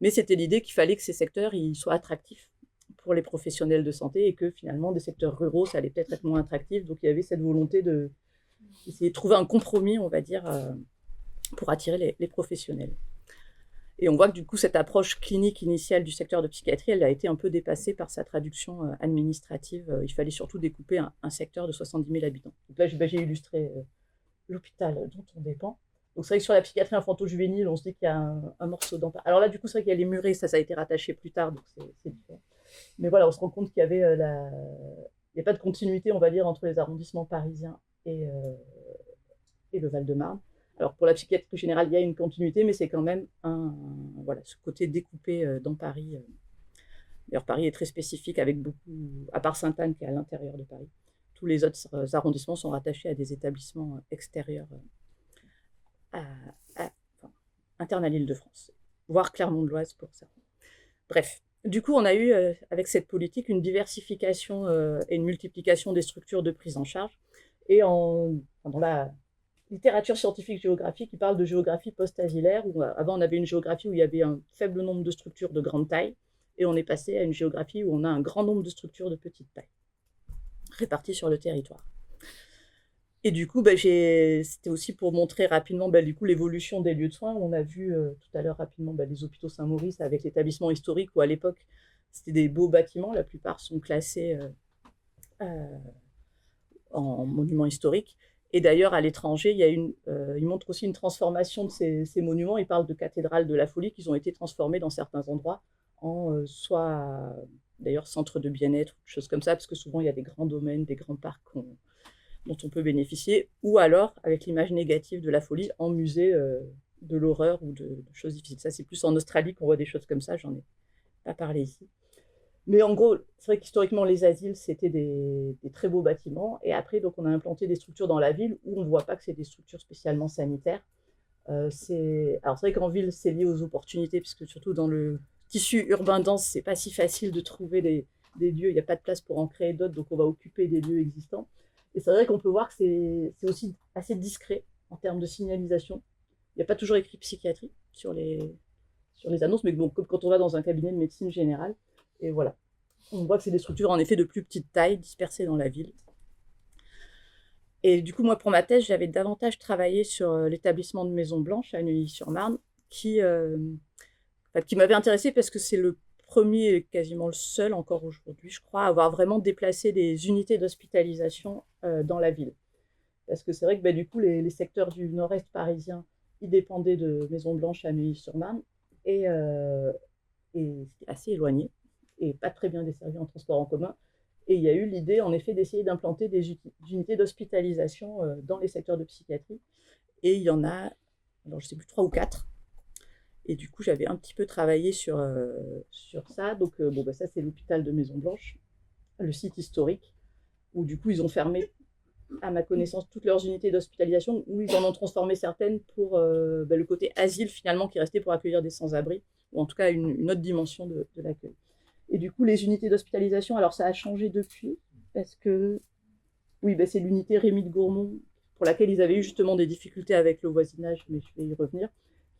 Mais c'était l'idée qu'il fallait que ces secteurs ils soient attractifs pour les professionnels de santé et que finalement, des secteurs ruraux, ça allait peut-être être moins attractif. Donc, il y avait cette volonté d'essayer de trouver un compromis, on va dire, pour attirer les professionnels. Et on voit que du coup, cette approche clinique initiale du secteur de psychiatrie, elle a été un peu dépassée par sa traduction administrative. Il fallait surtout découper un secteur de 70 000 habitants. Donc là, j'ai illustré l'hôpital dont on dépend. Donc c'est vrai que sur la psychiatrie infanto-juvénile, on se dit qu'il y a un morceau d'empathie. Alors là, du coup, c'est vrai qu'il y a les murets, ça a été rattaché plus tard, donc c'est différent. Mais voilà, on se rend compte qu'il y avait il n'y a pas de continuité, on va dire, entre les arrondissements parisiens et le Val-de-Marne. Alors pour la psychiatrie générale, il y a une continuité, mais c'est quand même ce côté découpé dans Paris. D'ailleurs, Paris est très spécifique avec beaucoup, à part Sainte-Anne qui est à l'intérieur de Paris, tous les autres arrondissements sont rattachés à des établissements extérieurs internes à l'Île-de-France, voire Clermont-de-L'Oise pour ça. Bref, du coup, on a eu avec cette politique une diversification et une multiplication des structures de prise en charge. Et dans la littérature scientifique géographique, il parle de géographie post-asilaire, où avant on avait une géographie où il y avait un faible nombre de structures de grande taille, et on est passé à une géographie où on a un grand nombre de structures de petite taille, réparties sur le territoire. Et du coup, c'était aussi pour montrer rapidement du coup, l'évolution des lieux de soins. On a vu tout à l'heure rapidement les hôpitaux Saint-Maurice avec l'établissement historique, où à l'époque, c'était des beaux bâtiments, la plupart sont classés en monuments historiques. Et d'ailleurs, à l'étranger, il montre aussi une transformation de ces monuments. Il parle de cathédrales de la folie qui ont été transformées dans certains endroits en soit, d'ailleurs, centres de bien-être, choses comme ça, parce que souvent, il y a des grands domaines, des grands parcs dont on peut bénéficier, ou alors, avec l'image négative de la folie, en musée de l'horreur ou de choses difficiles. Ça, c'est plus en Australie qu'on voit des choses comme ça, j'en ai pas parlé ici. Mais en gros, c'est vrai qu'historiquement, les asiles, c'était des très beaux bâtiments. Et après, donc, on a implanté des structures dans la ville où on ne voit pas que c'est des structures spécialement sanitaires. Alors, c'est vrai qu'en ville, c'est lié aux opportunités, puisque surtout dans le tissu urbain dense, c'est pas si facile de trouver des lieux. Il n'y a pas de place pour en créer d'autres, donc on va occuper des lieux existants. Et c'est vrai qu'on peut voir que c'est aussi assez discret en termes de signalisation. Il n'y a pas toujours écrit psychiatrie sur les annonces, mais bon, comme quand on va dans un cabinet de médecine générale. Et voilà, on voit que c'est des structures en effet de plus petite taille, dispersées dans la ville. Et du coup, moi, pour ma thèse, j'avais davantage travaillé sur l'établissement de Maison Blanche à Neuilly-sur-Marne, qui m'avait intéressée parce que c'est le premier et quasiment le seul encore aujourd'hui, je crois, à avoir vraiment déplacé des unités d'hospitalisation dans la ville. Parce que c'est vrai que du coup, les secteurs du nord-est parisien, ils dépendaient de Maison Blanche à Neuilly-sur-Marne, et c'était assez éloigné et pas très bien desservi en transport en commun. Et il y a eu l'idée, en effet, d'essayer d'implanter des unités d'hospitalisation dans les secteurs de psychiatrie. Et il y en a, alors je ne sais plus, 3 ou 4. Et du coup, j'avais un petit peu travaillé sur ça. Donc, ça, c'est l'hôpital de Maison Blanche, le site historique, où du coup, ils ont fermé, à ma connaissance, toutes leurs unités d'hospitalisation, où ils en ont transformé certaines pour le côté asile, finalement, qui restait pour accueillir des sans-abri, ou en tout cas une autre dimension de l'accueil. Et du coup, les unités d'hospitalisation, alors ça a changé depuis, parce que, c'est l'unité Rémy de Gourmont, pour laquelle ils avaient eu justement des difficultés avec le voisinage, mais je vais y revenir,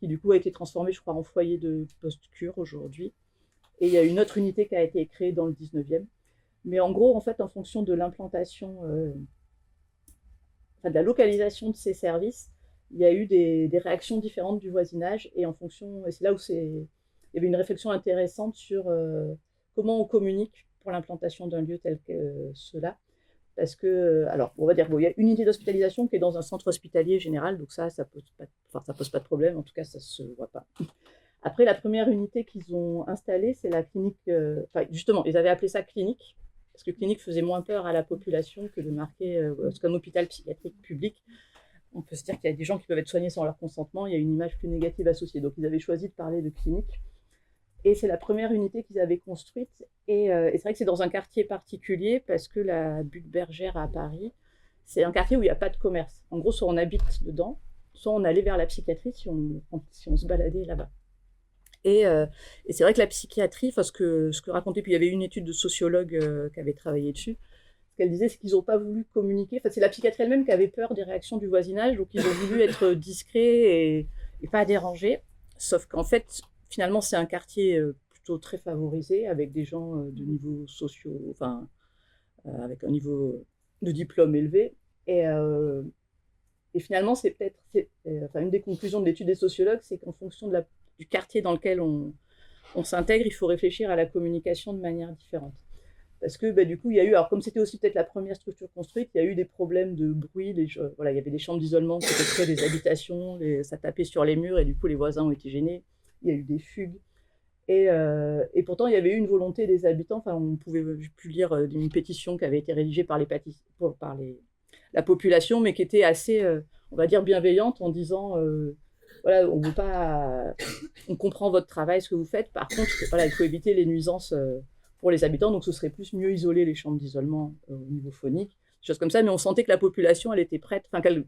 qui du coup a été transformée, je crois, en foyer de post-cure aujourd'hui. Et il y a une autre unité qui a été créée dans le 19e. Mais en gros, en fait, en fonction de l'implantation, de la localisation de ces services, il y a eu des réactions différentes du voisinage, et en fonction, et c'est là où il y avait une réflexion intéressante sur comment on communique pour l'implantation d'un lieu tel que cela. Parce que, alors, on va dire, bon, il y a une unité d'hospitalisation qui est dans un centre hospitalier général, donc ça pose pas de problème, en tout cas, ça se voit pas. Après, la première unité qu'ils ont installée, c'est la clinique, justement, ils avaient appelé ça clinique, parce que clinique faisait moins peur à la population que de marquer, parce qu'un hôpital psychiatrique public, on peut se dire qu'il y a des gens qui peuvent être soignés sans leur consentement, il y a une image plus négative associée. Donc, ils avaient choisi de parler de clinique. Et c'est la première unité qu'ils avaient construite. Et c'est vrai que c'est dans un quartier particulier, parce que la Butte Bergère à Paris, c'est un quartier où il n'y a pas de commerce. En gros, soit on habite dedans, soit on allait vers la psychiatrie si on se baladait là-bas. Et c'est vrai que la psychiatrie, ce que racontait, puis il y avait une étude de sociologue qui avait travaillé dessus, ce qu'elle disait, c'est qu'ils n'ont pas voulu communiquer. Enfin, c'est la psychiatrie elle-même qui avait peur des réactions du voisinage, donc ils ont voulu être discrets et pas déranger. Sauf qu'en fait, finalement, c'est un quartier plutôt très favorisé, avec des gens de niveaux sociaux, enfin, avec un niveau de diplôme élevé. Et finalement, c'est peut-être, une des conclusions de l'étude des sociologues, c'est qu'en fonction du quartier dans lequel on s'intègre, il faut réfléchir à la communication de manière différente. Parce que du coup, il y a eu, alors comme c'était aussi peut-être la première structure construite, il y a eu des problèmes de bruit. Voilà, il y avait des chambres d'isolement qui étaient près des habitations, ça tapait sur les murs, et du coup, les voisins ont été gênés. Il y a eu des fugues. Et pourtant, il y avait eu une volonté des habitants. Enfin, on pouvait plus lire une pétition qui avait été rédigée par la population, mais qui était assez, on va dire, bienveillante, en disant voilà, on comprend votre travail, ce que vous faites. Par contre, voilà, il faut éviter les nuisances pour les habitants, donc ce serait mieux isoler les chambres d'isolement au niveau phonique, des choses comme ça. Mais on sentait que la population, elle était prête, enfin qu'elle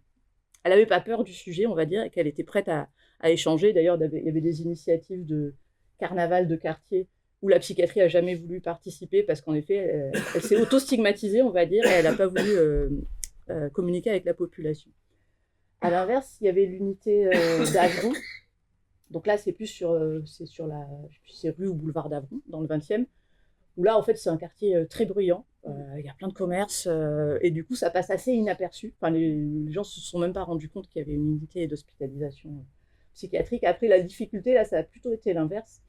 n'avait pas peur du sujet, on va dire, et qu'elle était prête à échanger. D'ailleurs, il y avait des initiatives de carnaval de quartier où la psychiatrie a jamais voulu participer, parce qu'en effet, elle s'est auto-stigmatisée, on va dire, et elle n'a pas voulu communiquer avec la population. À l'inverse, il y avait l'unité d'Avron. Donc là, c'est c'est rue ou boulevard d'Avron, dans le 20e, où là, en fait, c'est un quartier très bruyant. Il y a plein de commerces, et du coup, ça passe assez inaperçu. Enfin, les gens se sont même pas rendus compte qu'il y avait une unité d'hospitalisation psychiatrique. Après, la difficulté, là, ça a plutôt été l'inverse.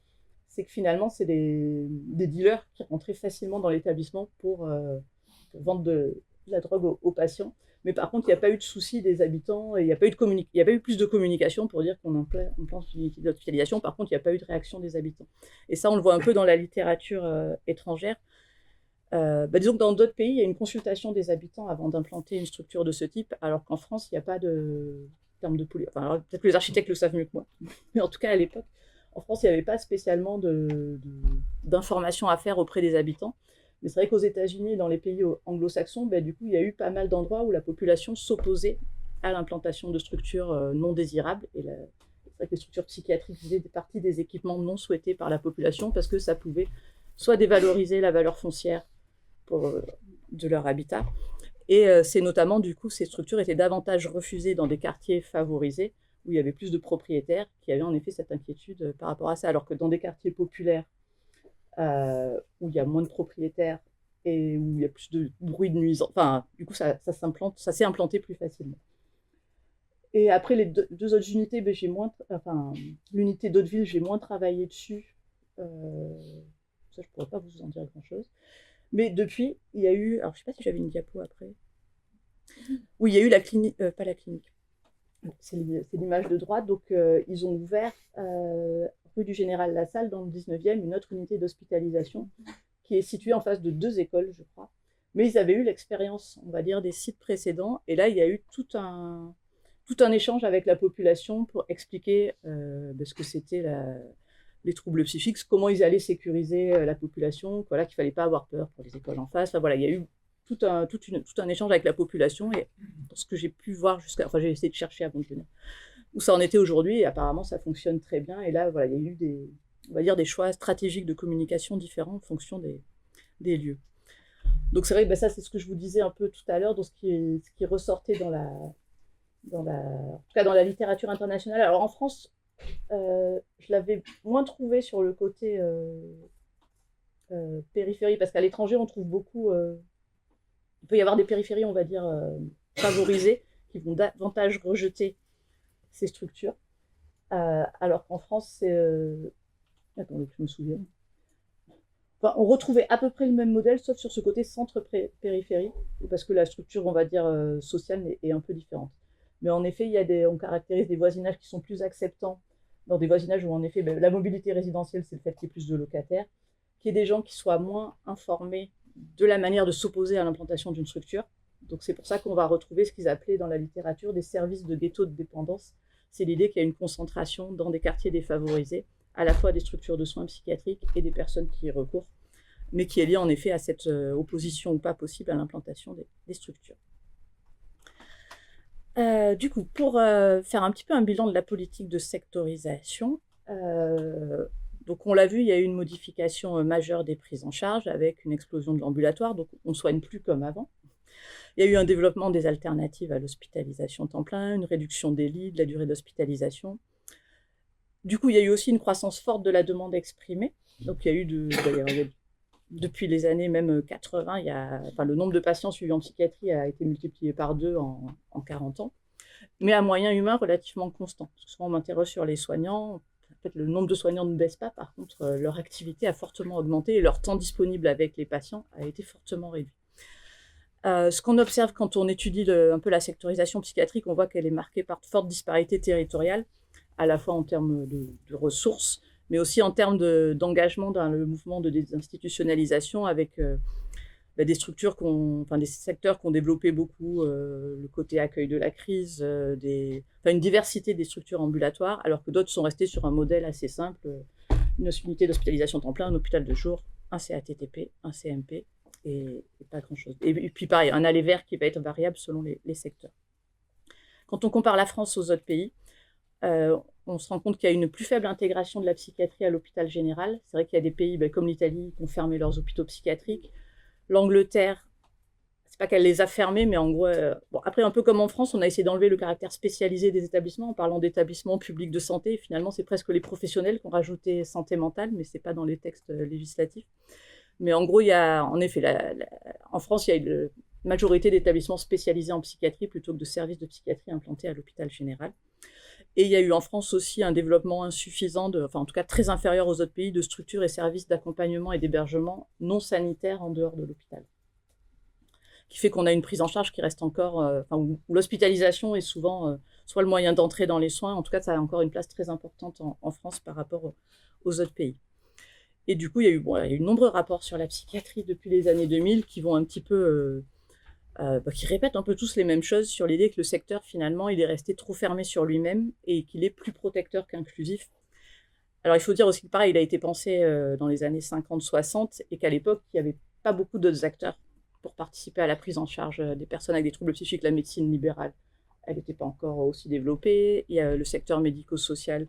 C'est que finalement, c'est des dealers qui rentraient facilement dans l'établissement pour vendre de la drogue aux patients. Mais par contre, il n'y a pas eu de souci des habitants, et il n'y a pas eu plus de communication pour dire qu'on implante une unité d'hospitalisation. Par contre, il n'y a pas eu de réaction des habitants. Et ça, on le voit un peu dans la littérature étrangère. Disons que dans d'autres pays, il y a une consultation des habitants avant d'implanter une structure de ce type, alors qu'en France, il n'y a pas de terme de police. Enfin, peut-être que les architectes le savent mieux que moi, mais en tout cas, à l'époque, en France, il n'y avait pas spécialement d'informations à faire auprès des habitants. Mais c'est vrai qu'aux États-Unis, dans les pays anglo-saxons, du coup, il y a eu pas mal d'endroits où la population s'opposait à l'implantation de structures non désirables. Et c'est vrai que les structures psychiatriques faisaient partie des équipements non souhaités par la population, parce que ça pouvait soit dévaloriser la valeur foncière de leur habitat. Et c'est notamment, du coup, ces structures étaient davantage refusées dans des quartiers favorisés, où il y avait plus de propriétaires qui avaient en effet cette inquiétude par rapport à ça, alors que dans des quartiers populaires, où il y a moins de propriétaires et où il y a plus de bruit de nuisance, enfin, du coup, ça s'est implanté plus facilement. Et après, les deux autres unités, l'unité d'Hauteville, j'ai moins travaillé dessus. Ça, je ne pourrais pas vous en dire grand-chose. Mais depuis, il y a eu, alors je ne sais pas si j'avais une diapo après. Oui, il y a eu la clinique, pas la clinique, c'est l'image de droite. Donc, ils ont ouvert rue du Général Lassalle, dans le 19e, une autre unité d'hospitalisation qui est située en face de 2 écoles, je crois. Mais ils avaient eu l'expérience, on va dire, des sites précédents. Et là, il y a eu tout un échange avec la population pour expliquer ce que c'était les troubles psychiques, comment ils allaient sécuriser la population, voilà, qu'il ne fallait pas avoir peur pour les écoles en face. Enfin, voilà, il y a eu tout un échange avec la population. Et dans ce que j'ai pu voir j'ai essayé de chercher avant de venir, où ça en était aujourd'hui, et apparemment ça fonctionne très bien. Et là, voilà, il y a eu des choix stratégiques de communication différents en fonction des lieux. Donc c'est vrai que ça, c'est ce que je vous disais un peu tout à l'heure, dans ce qui ressortait en tout cas dans la littérature internationale. Alors en France, je l'avais moins trouvé sur le côté périphérie, parce qu'à l'étranger, on trouve beaucoup... il peut y avoir des périphéries, on va dire, favorisées, qui vont davantage rejeter ces structures. Alors qu'en France, c'est... Attendez, je me souviens. Enfin, on retrouvait à peu près le même modèle, sauf sur ce côté centre-périphérie, parce que la structure, on va dire, sociale est un peu différente. Mais en effet, on caractérise des voisinages qui sont plus acceptants, dans des voisinages où, en effet, la mobilité résidentielle, c'est le fait qu'il y ait plus de locataires, qu'il y ait des gens qui soient moins informés de la manière de s'opposer à l'implantation d'une structure. Donc c'est pour ça qu'on va retrouver ce qu'ils appelaient dans la littérature des services de ghetto de dépendance. C'est l'idée qu'il y a une concentration dans des quartiers défavorisés, à la fois des structures de soins psychiatriques et des personnes qui y recourent, mais qui est liée en effet à cette opposition ou pas possible à l'implantation des structures. Du coup, pour faire un petit peu un bilan de la politique de sectorisation, donc on l'a vu, il y a eu une modification majeure des prises en charge avec une explosion de l'ambulatoire, donc on ne soigne plus comme avant. Il y a eu un développement des alternatives à l'hospitalisation temps plein, une réduction des lits, de la durée d'hospitalisation. Du coup, il y a eu aussi une croissance forte de la demande exprimée. Donc, il y a eu depuis les années même 80, le nombre de patients suivis en psychiatrie a été multiplié par 2 en 40 ans, mais à moyen humain relativement constant. Parce que souvent, on m'interroge sur les soignants. En fait, le nombre de soignants ne baisse pas. Par contre, leur activité a fortement augmenté et leur temps disponible avec les patients a été fortement réduit. Ce qu'on observe quand on étudie un peu la sectorisation psychiatrique, on voit qu'elle est marquée par de fortes disparités territoriales, à la fois en termes de ressources, mais aussi en termes d'engagement dans le mouvement de désinstitutionnalisation avec des structures, des secteurs qui ont développé beaucoup le côté accueil de la crise, une diversité des structures ambulatoires, alors que d'autres sont restés sur un modèle assez simple, une unité d'hospitalisation temps plein, un hôpital de jour, un CATTP, un CMP, et pas grand-chose. Et puis pareil, un aller vert qui va être variable selon les secteurs. Quand on compare la France aux autres pays, on se rend compte qu'il y a une plus faible intégration de la psychiatrie à l'hôpital général. C'est vrai qu'il y a des pays comme l'Italie qui ont fermé leurs hôpitaux psychiatriques. L'Angleterre, c'est pas qu'elle les a fermés, mais en gros, après, un peu comme en France, on a essayé d'enlever le caractère spécialisé des établissements en parlant d'établissements publics de santé. Et finalement, c'est presque les professionnels qui ont rajouté santé mentale, mais c'est pas dans les textes législatifs. Mais en gros, il y a, en effet, en France, il y a une majorité d'établissements spécialisés en psychiatrie plutôt que de services de psychiatrie implantés à l'hôpital général. Et il y a eu en France aussi un développement insuffisant, en tout cas très inférieur aux autres pays, de structures et services d'accompagnement et d'hébergement non sanitaires en dehors de l'hôpital. Qui fait qu'on a une prise en charge qui reste encore, où l'hospitalisation est souvent soit le moyen d'entrer dans les soins, en tout cas ça a encore une place très importante en France par rapport aux autres pays. Et du coup, il y a eu de nombreux rapports sur la psychiatrie depuis les années 2000 qui vont un petit peu... qui répètent un peu tous les mêmes choses sur l'idée que le secteur, finalement, il est resté trop fermé sur lui-même et qu'il est plus protecteur qu'inclusif. Alors, il faut dire aussi que, pareil, il a été pensé dans les années 50-60 et qu'à l'époque, il n'y avait pas beaucoup d'autres acteurs pour participer à la prise en charge des personnes avec des troubles psychiques. La médecine libérale, elle n'était pas encore aussi développée. Il y a le secteur médico-social.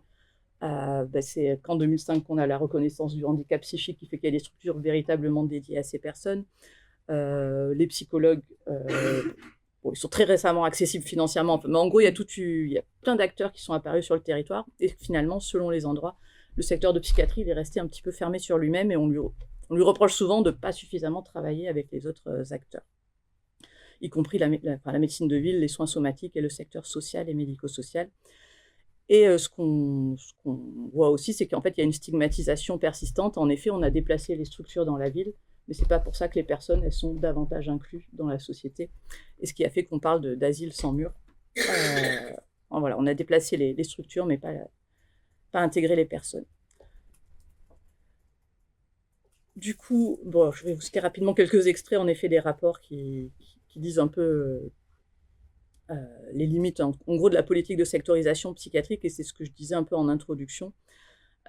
C'est qu'en 2005 qu'on a la reconnaissance du handicap psychique qui fait qu'il y a des structures véritablement dédiées à ces personnes. Les psychologues, ils sont très récemment accessibles financièrement, mais en gros, il y a plein d'acteurs qui sont apparus sur le territoire, et finalement, selon les endroits, le secteur de psychiatrie, il est resté un petit peu fermé sur lui-même, et on lui reproche souvent de ne pas suffisamment travailler avec les autres acteurs, y compris la médecine de ville, les soins somatiques et le secteur social et médico-social. Et ce qu'on voit aussi, c'est qu'en fait, il y a une stigmatisation persistante. En effet, on a déplacé les structures dans la ville, mais ce n'est pas pour ça que les personnes, elles sont davantage incluses dans la société. Et ce qui a fait qu'on parle d'asile sans mur. Voilà, on a déplacé les structures, mais pas intégré les personnes. Du coup, je vais vous citer rapidement quelques extraits, en effet, des rapports qui disent un peu les limites, en gros, de la politique de sectorisation psychiatrique, et c'est ce que je disais un peu en introduction.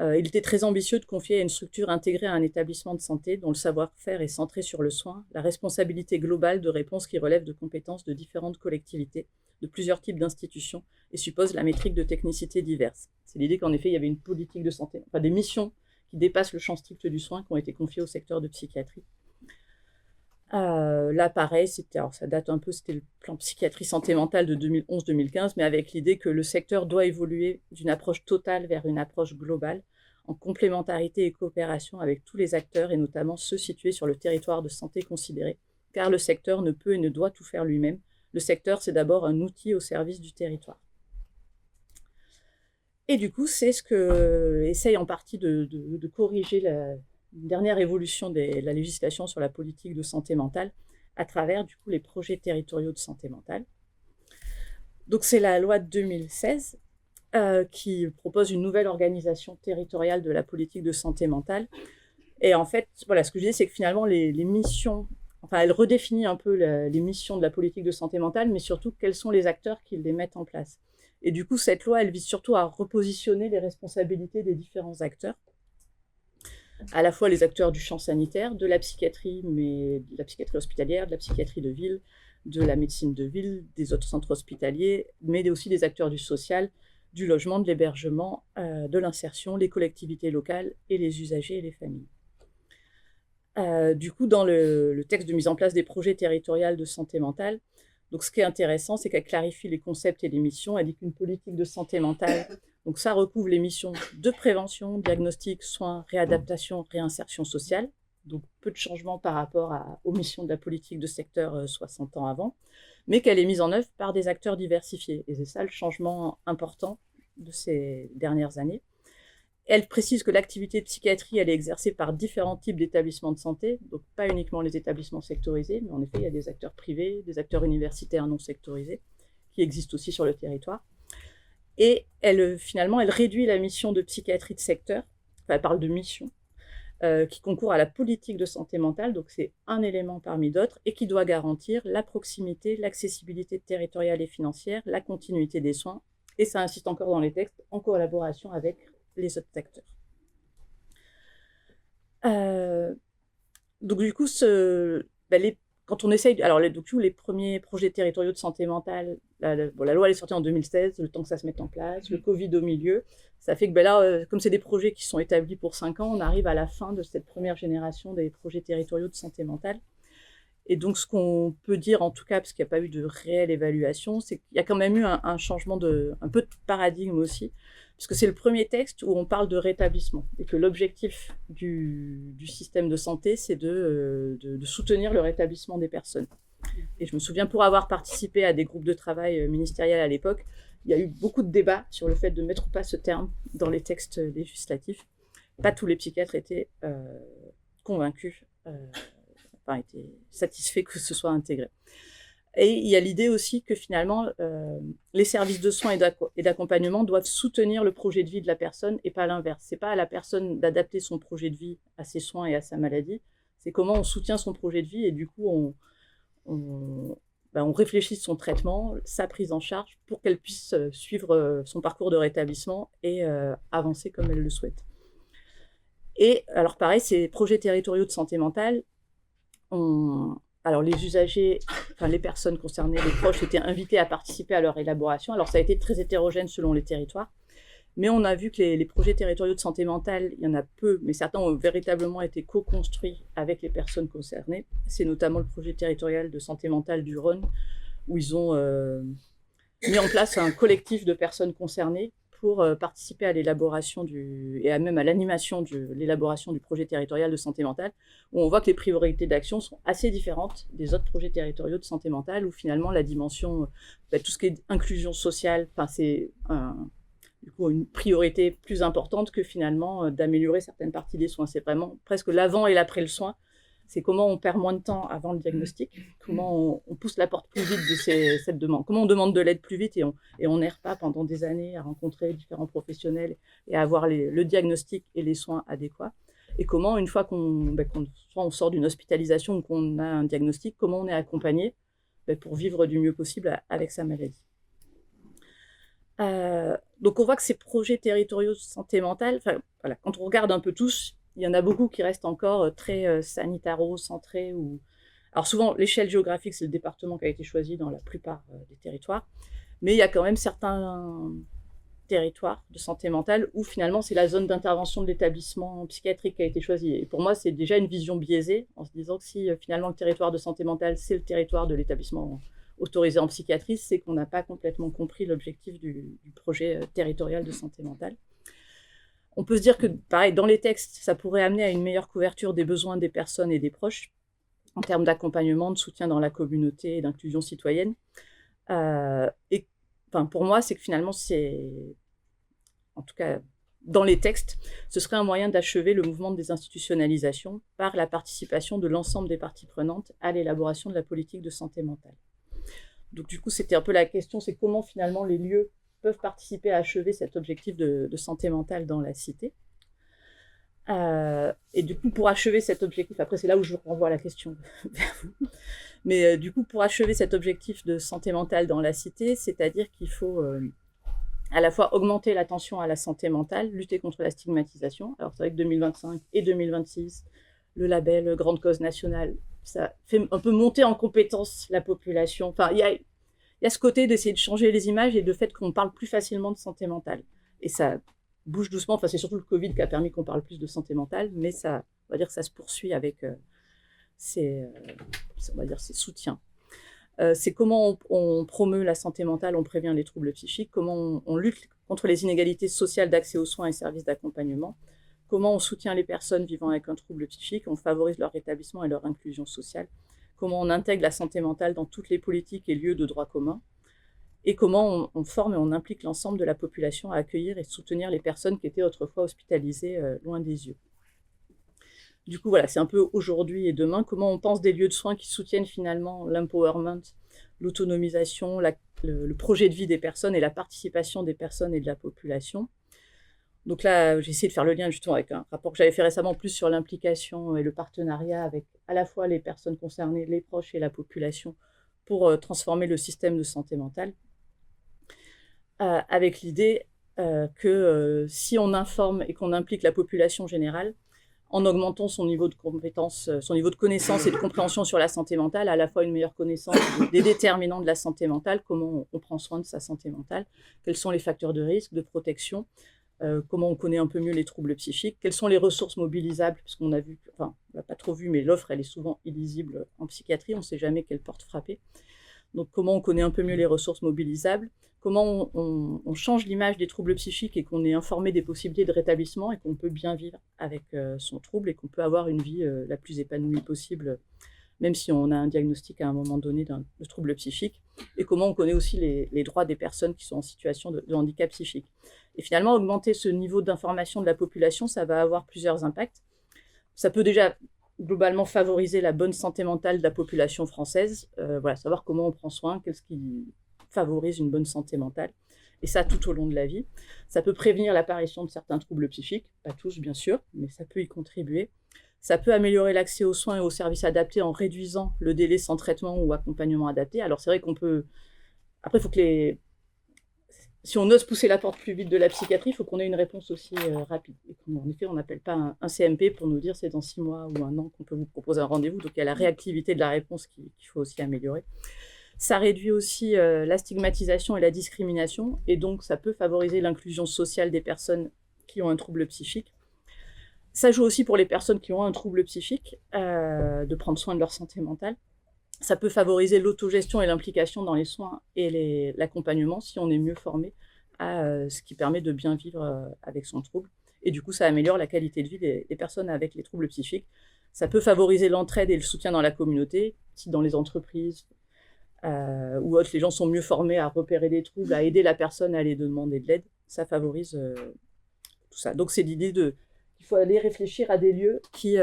Il était très ambitieux de confier à une structure intégrée à un établissement de santé dont le savoir-faire est centré sur le soin, la responsabilité globale de réponses qui relèvent de compétences de différentes collectivités, de plusieurs types d'institutions, et suppose la métrique de technicité diverses. C'est l'idée qu'en effet, il y avait une politique de santé, des missions qui dépassent le champ strict du soin qui ont été confiées au secteur de psychiatrie. Là, pareil, ça date un peu, c'était le plan psychiatrie santé mentale de 2011-2015, mais avec l'idée que le secteur doit évoluer d'une approche totale vers une approche globale, en complémentarité et coopération avec tous les acteurs, et notamment ceux situés sur le territoire de santé considéré, car le secteur ne peut et ne doit tout faire lui-même. Le secteur, c'est d'abord un outil au service du territoire. Et du coup, c'est ce que essaye en partie de corriger la dernière évolution de la législation sur la politique de santé mentale à travers du coup les projets territoriaux de santé mentale. Donc c'est la loi de 2016 qui propose une nouvelle organisation territoriale de la politique de santé mentale. Et en fait, voilà, ce que je dis, c'est que finalement les missions, enfin, elle redéfinit un peu les missions de la politique de santé mentale, mais surtout quels sont les acteurs qui les mettent en place. Et du coup, cette loi, elle vise surtout à repositionner les responsabilités des différents acteurs, à la fois les acteurs du champ sanitaire, de la psychiatrie, mais de la psychiatrie hospitalière, de la psychiatrie de ville, de la médecine de ville, des autres centres hospitaliers, mais aussi des acteurs du social, du logement, de l'hébergement, de l'insertion, les collectivités locales et les usagers et les familles. Du coup, dans le texte de mise en place des projets territoriaux de santé mentale, donc ce qui est intéressant, c'est qu'elle clarifie les concepts et les missions. Elle dit qu'une politique de santé mentale, donc ça recouvre les missions de prévention, diagnostic, soins, réadaptation, réinsertion sociale. Donc peu de changements par rapport aux missions de la politique de secteur 60 ans avant, mais qu'elle est mise en œuvre par des acteurs diversifiés. Et c'est ça le changement important de ces dernières années. Elle précise que l'activité de psychiatrie, elle est exercée par différents types d'établissements de santé, donc pas uniquement les établissements sectorisés, mais en effet, il y a des acteurs privés, des acteurs universitaires non sectorisés, qui existent aussi sur le territoire. Et finalement, elle réduit la mission de psychiatrie de secteur, enfin, elle parle de mission, qui concourt à la politique de santé mentale, donc c'est un élément parmi d'autres, et qui doit garantir la proximité, l'accessibilité territoriale et financière, la continuité des soins, et ça insiste encore dans les textes, en collaboration avec les autres acteurs. Donc du coup, quand on essaye, alors les premiers projets territoriaux de santé mentale, la loi elle est sortie en 2016, le temps que ça se mette en place, le Covid au milieu, ça fait que là, comme c'est des projets qui sont établis pour 5 ans, on arrive à la fin de cette première génération des projets territoriaux de santé mentale. Et donc ce qu'on peut dire en tout cas, parce qu'il n'y a pas eu de réelle évaluation, c'est qu'il y a quand même eu un changement un peu de paradigme aussi, puisque c'est le premier texte où on parle de rétablissement et que l'objectif du système de santé, c'est de soutenir le rétablissement des personnes. Et je me souviens, pour avoir participé à des groupes de travail ministériels à l'époque, il y a eu beaucoup de débats sur le fait de mettre ou pas ce terme dans les textes législatifs. Pas tous les psychiatres étaient convaincus, étaient satisfaits que ce soit intégré. Et il y a l'idée aussi que finalement, les services de soins et d'accompagnement doivent soutenir le projet de vie de la personne et pas l'inverse. C'est pas à la personne d'adapter son projet de vie à ses soins et à sa maladie. C'est comment on soutient son projet de vie et du coup, on réfléchit son traitement, sa prise en charge pour qu'elle puisse suivre son parcours de rétablissement et avancer comme elle le souhaite. Et alors pareil, ces projets territoriaux de santé mentale, alors les usagers, enfin les personnes concernées, les proches étaient invités à participer à leur élaboration. Alors ça a été très hétérogène selon les territoires, mais on a vu que les projets territoriaux de santé mentale, il y en a peu, mais certains ont véritablement été co-construits avec les personnes concernées. C'est notamment le projet territorial de santé mentale du Rhône, où ils ont mis en place un collectif de personnes concernées pour participer à l'élaboration et même à l'animation de l'élaboration du projet territorial de santé mentale, où on voit que les priorités d'action sont assez différentes des autres projets territoriaux de santé mentale, où finalement la dimension, tout ce qui est inclusion sociale, c'est du coup une priorité plus importante que finalement d'améliorer certaines parties des soins. C'est vraiment presque l'avant et l'après le soin. C'est comment on perd moins de temps avant le diagnostic, comment on pousse la porte plus vite de cette demande, comment on demande de l'aide plus vite et on n'erre pas pendant des années à rencontrer différents professionnels et à avoir le diagnostic et les soins adéquats. Et comment, une fois soit on sort d'une hospitalisation ou qu'on a un diagnostic, comment on est accompagné pour vivre du mieux possible avec sa maladie. Donc on voit que ces projets territoriaux de santé mentale, quand on regarde un peu tous, il y en a beaucoup qui restent encore très sanitaro-centrés. Alors souvent, l'échelle géographique, c'est le département qui a été choisi dans la plupart des territoires, mais il y a quand même certains territoires de santé mentale où finalement c'est la zone d'intervention de l'établissement psychiatrique qui a été choisie. Et pour moi, c'est déjà une vision biaisée, en se disant que si finalement le territoire de santé mentale, c'est le territoire de l'établissement autorisé en psychiatrie, c'est qu'on n'a pas complètement compris l'objectif du projet territorial de santé mentale. On peut se dire que, pareil, dans les textes, ça pourrait amener à une meilleure couverture des besoins des personnes et des proches, en termes d'accompagnement, de soutien dans la communauté et d'inclusion citoyenne. Pour moi, c'est que finalement, en tout cas dans les textes, ce serait un moyen d'achever le mouvement de désinstitutionnalisation par la participation de l'ensemble des parties prenantes à l'élaboration de la politique de santé mentale. Donc du coup, c'était un peu la question, c'est comment finalement les lieux peuvent participer à achever cet objectif de santé mentale dans la cité. Et du coup, pour achever cet objectif, après c'est là où je renvoie la question vers vous, mais du coup, pour achever cet objectif de santé mentale dans la cité, c'est-à-dire qu'il faut à la fois augmenter l'attention à la santé mentale, lutter contre la stigmatisation. Alors c'est vrai que 2025 et 2026, le label Grande Cause Nationale, ça fait un peu monter en compétence la population. Enfin, il y a ce côté d'essayer de changer les images et de fait qu'on parle plus facilement de santé mentale. Et ça bouge doucement. Enfin, c'est surtout le Covid qui a permis qu'on parle plus de santé mentale, mais ça, on va dire que ça se poursuit avec ces soutiens. C'est comment on promeut la santé mentale, on prévient les troubles psychiques, comment on lutte contre les inégalités sociales d'accès aux soins et services d'accompagnement, comment on soutient les personnes vivant avec un trouble psychique, on favorise leur rétablissement et leur inclusion sociale, comment on intègre la santé mentale dans toutes les politiques et lieux de droit commun, et comment on forme et on implique l'ensemble de la population à accueillir et soutenir les personnes qui étaient autrefois hospitalisées loin des yeux. Du coup, voilà, c'est un peu aujourd'hui et demain, comment on pense des lieux de soins qui soutiennent finalement l'empowerment, l'autonomisation, le projet de vie des personnes et la participation des personnes et de la population. Donc là, j'ai essayé de faire le lien justement avec un rapport que j'avais fait récemment plus sur l'implication et le partenariat avec à la fois les personnes concernées, les proches et la population pour transformer le système de santé mentale, avec l'idée que si on informe et qu'on implique la population générale, en augmentant son niveau de compétence, son niveau de connaissance et de compréhension sur la santé mentale, à la fois une meilleure connaissance des déterminants de la santé mentale, comment on prend soin de sa santé mentale, quels sont les facteurs de risque, de protection, comment on connaît un peu mieux les troubles psychiques, quelles sont les ressources mobilisables, parce qu'on a vu, enfin, on n'a pas trop vu, mais l'offre, elle est souvent illisible en psychiatrie, on ne sait jamais quelle porte frapper. Donc, comment on connaît un peu mieux les ressources mobilisables, comment on change l'image des troubles psychiques et qu'on est informé des possibilités de rétablissement et qu'on peut bien vivre avec son trouble et qu'on peut avoir une vie la plus épanouie possible, même si on a un diagnostic à un moment donné de trouble psychique, et comment on connaît aussi les droits des personnes qui sont en situation de handicap psychique. Et finalement, augmenter ce niveau d'information de la population, ça va avoir plusieurs impacts. Ça peut déjà globalement favoriser la bonne santé mentale de la population française, voilà, savoir comment on prend soin, qu'est-ce qui favorise une bonne santé mentale, et ça tout au long de la vie. Ça peut prévenir l'apparition de certains troubles psychiques, pas tous bien sûr, mais ça peut y contribuer. Ça peut améliorer l'accès aux soins et aux services adaptés en réduisant le délai sans traitement ou accompagnement adapté. Alors c'est vrai qu'on peut... Après, il faut que si on ose pousser la porte plus vite de la psychiatrie, il faut qu'on ait une réponse aussi rapide. Et en effet, on n'appelle pas un CMP pour nous dire c'est dans 6 mois ou 1 an qu'on peut vous proposer un rendez-vous. Donc il y a la réactivité de la réponse qu'il faut aussi améliorer. Ça réduit aussi la stigmatisation et la discrimination, et donc ça peut favoriser l'inclusion sociale des personnes qui ont un trouble psychique. Ça joue aussi pour les personnes qui ont un trouble psychique, de prendre soin de leur santé mentale. Ça peut favoriser l'autogestion et l'implication dans les soins et l'accompagnement si on est mieux formé à ce qui permet de bien vivre avec son trouble. Et du coup, ça améliore la qualité de vie des personnes avec les troubles psychiques. Ça peut favoriser l'entraide et le soutien dans la communauté, si dans les entreprises ou autres, les gens sont mieux formés à repérer des troubles, à aider la personne à aller demander de l'aide. Ça favorise tout ça. Donc c'est l'idée qu'il faut aller réfléchir à des lieux qui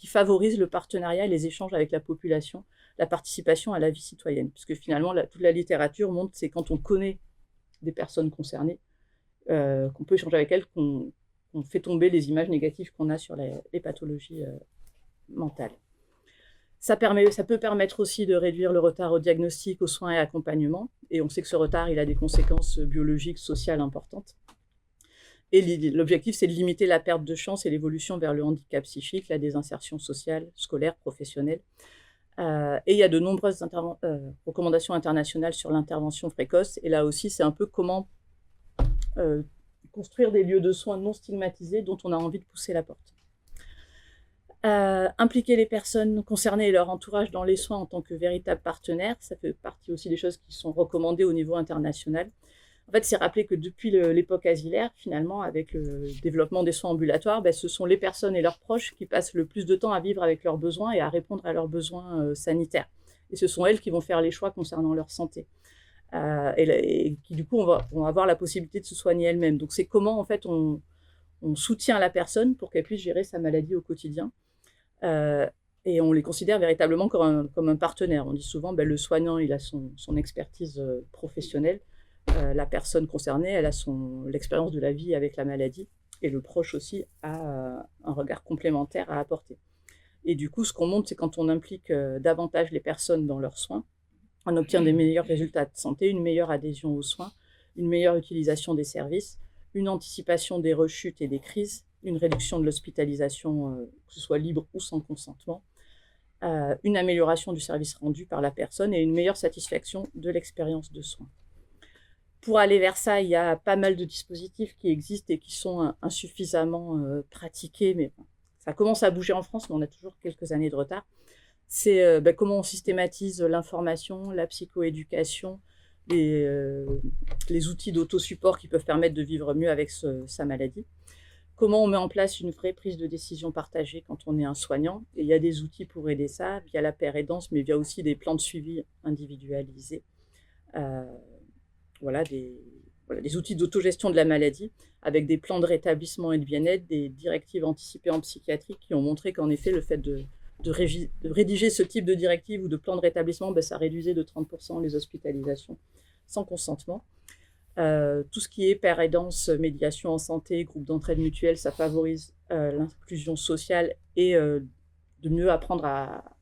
favorisent le partenariat et les échanges avec la population, la participation à la vie citoyenne. Puisque finalement, toute la littérature montre que c'est quand on connaît des personnes concernées, qu'on peut échanger avec elles, qu'on fait tomber les images négatives qu'on a sur les pathologies mentales. Ça peut permettre aussi de réduire le retard au diagnostic, aux soins et accompagnement. Et on sait que ce retard, il a des conséquences biologiques, sociales importantes. Et l'objectif, c'est de limiter la perte de chance et l'évolution vers le handicap psychique, la désinsertion sociale, scolaire, professionnelle. Et il y a de nombreuses recommandations internationales sur l'intervention précoce. Et là aussi, c'est un peu comment construire des lieux de soins non stigmatisés dont on a envie de pousser la porte. Impliquer les personnes concernées et leur entourage dans les soins en tant que véritables partenaires, ça fait partie aussi des choses qui sont recommandées au niveau international. En fait, c'est rappeler que depuis l'époque asilaire, finalement, avec le développement des soins ambulatoires, ce sont les personnes et leurs proches qui passent le plus de temps à vivre avec leurs besoins et à répondre à leurs besoins sanitaires. Et ce sont elles qui vont faire les choix concernant leur santé. et qui du coup vont avoir la possibilité de se soigner elles-mêmes. Donc c'est comment en fait on soutient la personne pour qu'elle puisse gérer sa maladie au quotidien. Et on les considère véritablement comme un partenaire. On dit souvent, le soignant, il a son expertise professionnelle. La personne concernée, elle a l'expérience de la vie avec la maladie. Et le proche aussi a un regard complémentaire à apporter. Et du coup, ce qu'on montre, c'est quand on implique davantage les personnes dans leurs soins, on obtient des meilleurs résultats de santé, une meilleure adhésion aux soins, une meilleure utilisation des services, une anticipation des rechutes et des crises, une réduction de l'hospitalisation, que ce soit libre ou sans consentement, une amélioration du service rendu par la personne et une meilleure satisfaction de l'expérience de soins. Pour aller vers ça, il y a pas mal de dispositifs qui existent et qui sont insuffisamment pratiqués, mais ça commence à bouger en France, mais on a toujours quelques années de retard. C'est comment on systématise l'information, la psychoéducation, les outils d'autosupport qui peuvent permettre de vivre mieux avec sa maladie. Comment on met en place une vraie prise de décision partagée quand on est un soignant. Et il y a des outils pour aider ça, via la paire aidance, mais via aussi des plans de suivi individualisés. Des outils d'autogestion de la maladie, avec des plans de rétablissement et de bien-être, des directives anticipées en psychiatrie qui ont montré qu'en effet, le fait de rédiger ce type de directive ou de plan de rétablissement, ça réduisait de 30% les hospitalisations sans consentement. Tout ce qui est paire aidance, médiation en santé, groupe d'entraide mutuelle, ça favorise l'inclusion sociale et de mieux apprendre à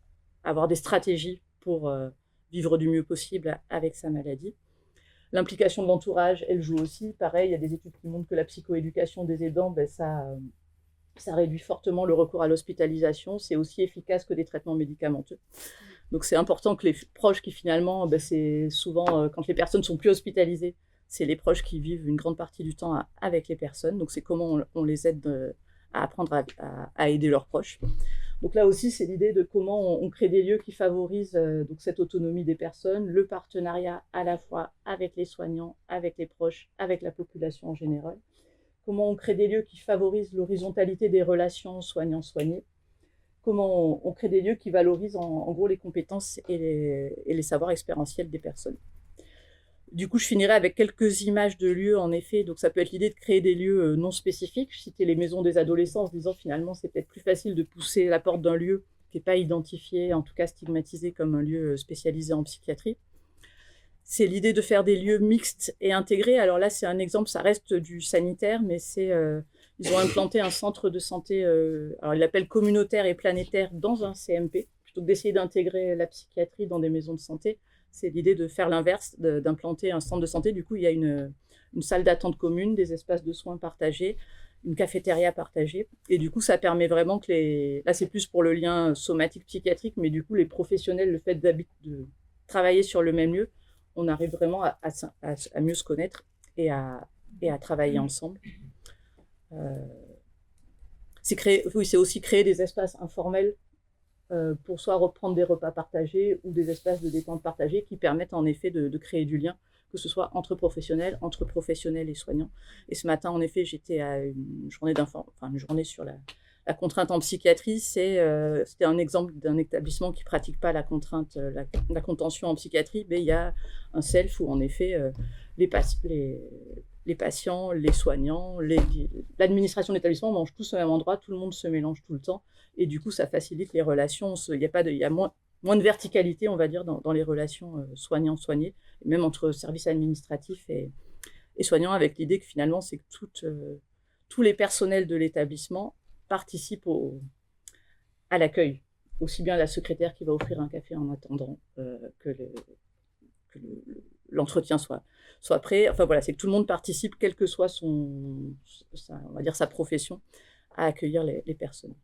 avoir des stratégies pour vivre du mieux possible avec sa maladie. L'implication de l'entourage, elle joue aussi. Pareil, il y a des études qui montrent que la psychoéducation des aidants, ça réduit fortement le recours à l'hospitalisation. C'est aussi efficace que des traitements médicamenteux. Donc c'est important que les proches qui finalement, c'est souvent quand les personnes sont plus hospitalisées, c'est les proches qui vivent une grande partie du temps avec les personnes. Donc c'est comment on les aide à apprendre à aider leurs proches. Donc là aussi, c'est l'idée de comment on crée des lieux qui favorisent donc cette autonomie des personnes, le partenariat à la fois avec les soignants, avec les proches, avec la population en général. Comment on crée des lieux qui favorisent l'horizontalité des relations soignants-soignés. Comment on crée des lieux qui valorisent en gros les compétences et les savoirs expérientiels des personnes. Du coup, je finirai avec quelques images de lieux, en effet. Donc, ça peut être l'idée de créer des lieux non spécifiques. Je citais les maisons des adolescents en se disant, finalement, c'est peut-être plus facile de pousser la porte d'un lieu qui n'est pas identifié, en tout cas stigmatisé comme un lieu spécialisé en psychiatrie. C'est l'idée de faire des lieux mixtes et intégrés. Alors là, c'est un exemple, ça reste du sanitaire, mais ils ont implanté un centre de santé, alors ils l'appellent communautaire et planétaire dans un CMP, plutôt que d'essayer d'intégrer la psychiatrie dans des maisons de santé. C'est l'idée de faire l'inverse, d'implanter un centre de santé. Du coup, il y a une salle d'attente commune, des espaces de soins partagés, une cafétéria partagée. Et du coup, ça permet vraiment que là, c'est plus pour le lien somatique-psychiatrique, mais du coup, les professionnels, le fait de travailler sur le même lieu, on arrive vraiment à mieux se connaître et à travailler ensemble. C'est aussi créer des espaces informels pour soit reprendre des repas partagés ou des espaces de détente partagés qui permettent en effet de créer du lien, que ce soit entre professionnels et soignants. Et ce matin, en effet, j'étais à une journée sur la contrainte en psychiatrie. C'était un exemple d'un établissement qui ne pratique pas la contrainte, la contention en psychiatrie, mais il y a un self où en effet les patients, les soignants, l'administration de l'établissement mangent tous au même endroit, tout le monde se mélange tout le temps. Et du coup, ça facilite les relations. Il y a moins de verticalité, on va dire, dans les relations soignants-soignés, et même entre services administratifs et soignants, avec l'idée que finalement, c'est que tous les personnels de l'établissement participent à l'accueil. Aussi bien la secrétaire qui va offrir un café en attendant que l'entretien soit prêt. Enfin voilà, c'est que tout le monde participe, quelle que soit on va dire sa profession, à accueillir les personnes.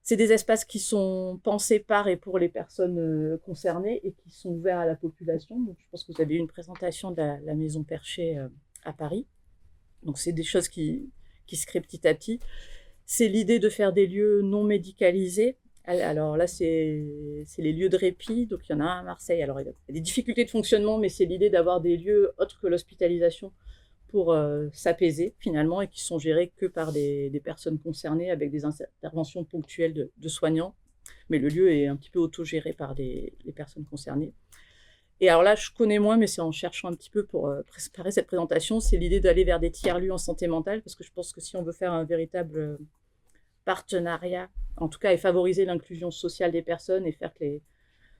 C'est des espaces qui sont pensés par et pour les personnes concernées et qui sont ouverts à la population. Donc, je pense que vous avez eu une présentation de la Maison Perchée à Paris. Donc, c'est des choses qui se créent petit à petit. C'est l'idée de faire des lieux non médicalisés. Alors là, c'est les lieux de répit. Donc, il y en a un à Marseille. Alors, il y a des difficultés de fonctionnement, mais c'est l'idée d'avoir des lieux autres que l'hospitalisation pour s'apaiser finalement et qui sont gérés que par des personnes concernées avec des interventions ponctuelles de soignants. Mais le lieu est un petit peu autogéré par les personnes concernées. Et alors là, je connais moins, mais c'est en cherchant un petit peu pour préparer cette présentation, c'est l'idée d'aller vers des tiers-lieux en santé mentale, parce que je pense que si on veut faire un véritable partenariat, en tout cas, et favoriser l'inclusion sociale des personnes et faire que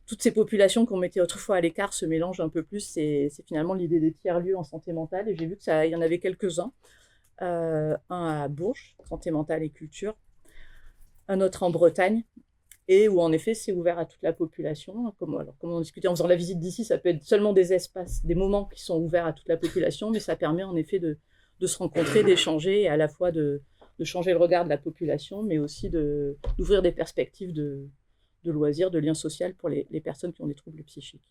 toutes ces populations qu'on mettait autrefois à l'écart se mélangent un peu plus, c'est finalement l'idée des tiers-lieux en santé mentale. Et j'ai vu qu'il y en avait quelques-uns. Un à Bourges, santé mentale et culture, un autre en Bretagne, et où en effet c'est ouvert à toute la population. Comme on discutait en faisant la visite d'ici, ça peut être seulement des espaces, des moments qui sont ouverts à toute la population, mais ça permet en effet de se rencontrer, d'échanger, et à la fois de changer le regard de la population, mais aussi d'ouvrir des perspectives de loisirs, de liens sociaux pour les personnes qui ont des troubles psychiques.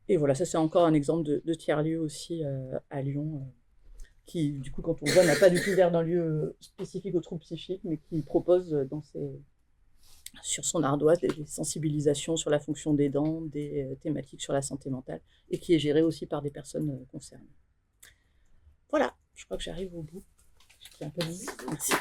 Et voilà, ça c'est encore un exemple de tiers-lieu aussi à Lyon, qui, du coup, quand on voit, n'a pas du tout l'air d'un lieu spécifique aux troubles psychiques, mais qui propose sur son ardoise des sensibilisations sur la fonction des dents, des thématiques sur la santé mentale, et qui est géré aussi par des personnes concernées. Voilà, je crois que j'arrive au bout. J'étais un peu vite. Merci.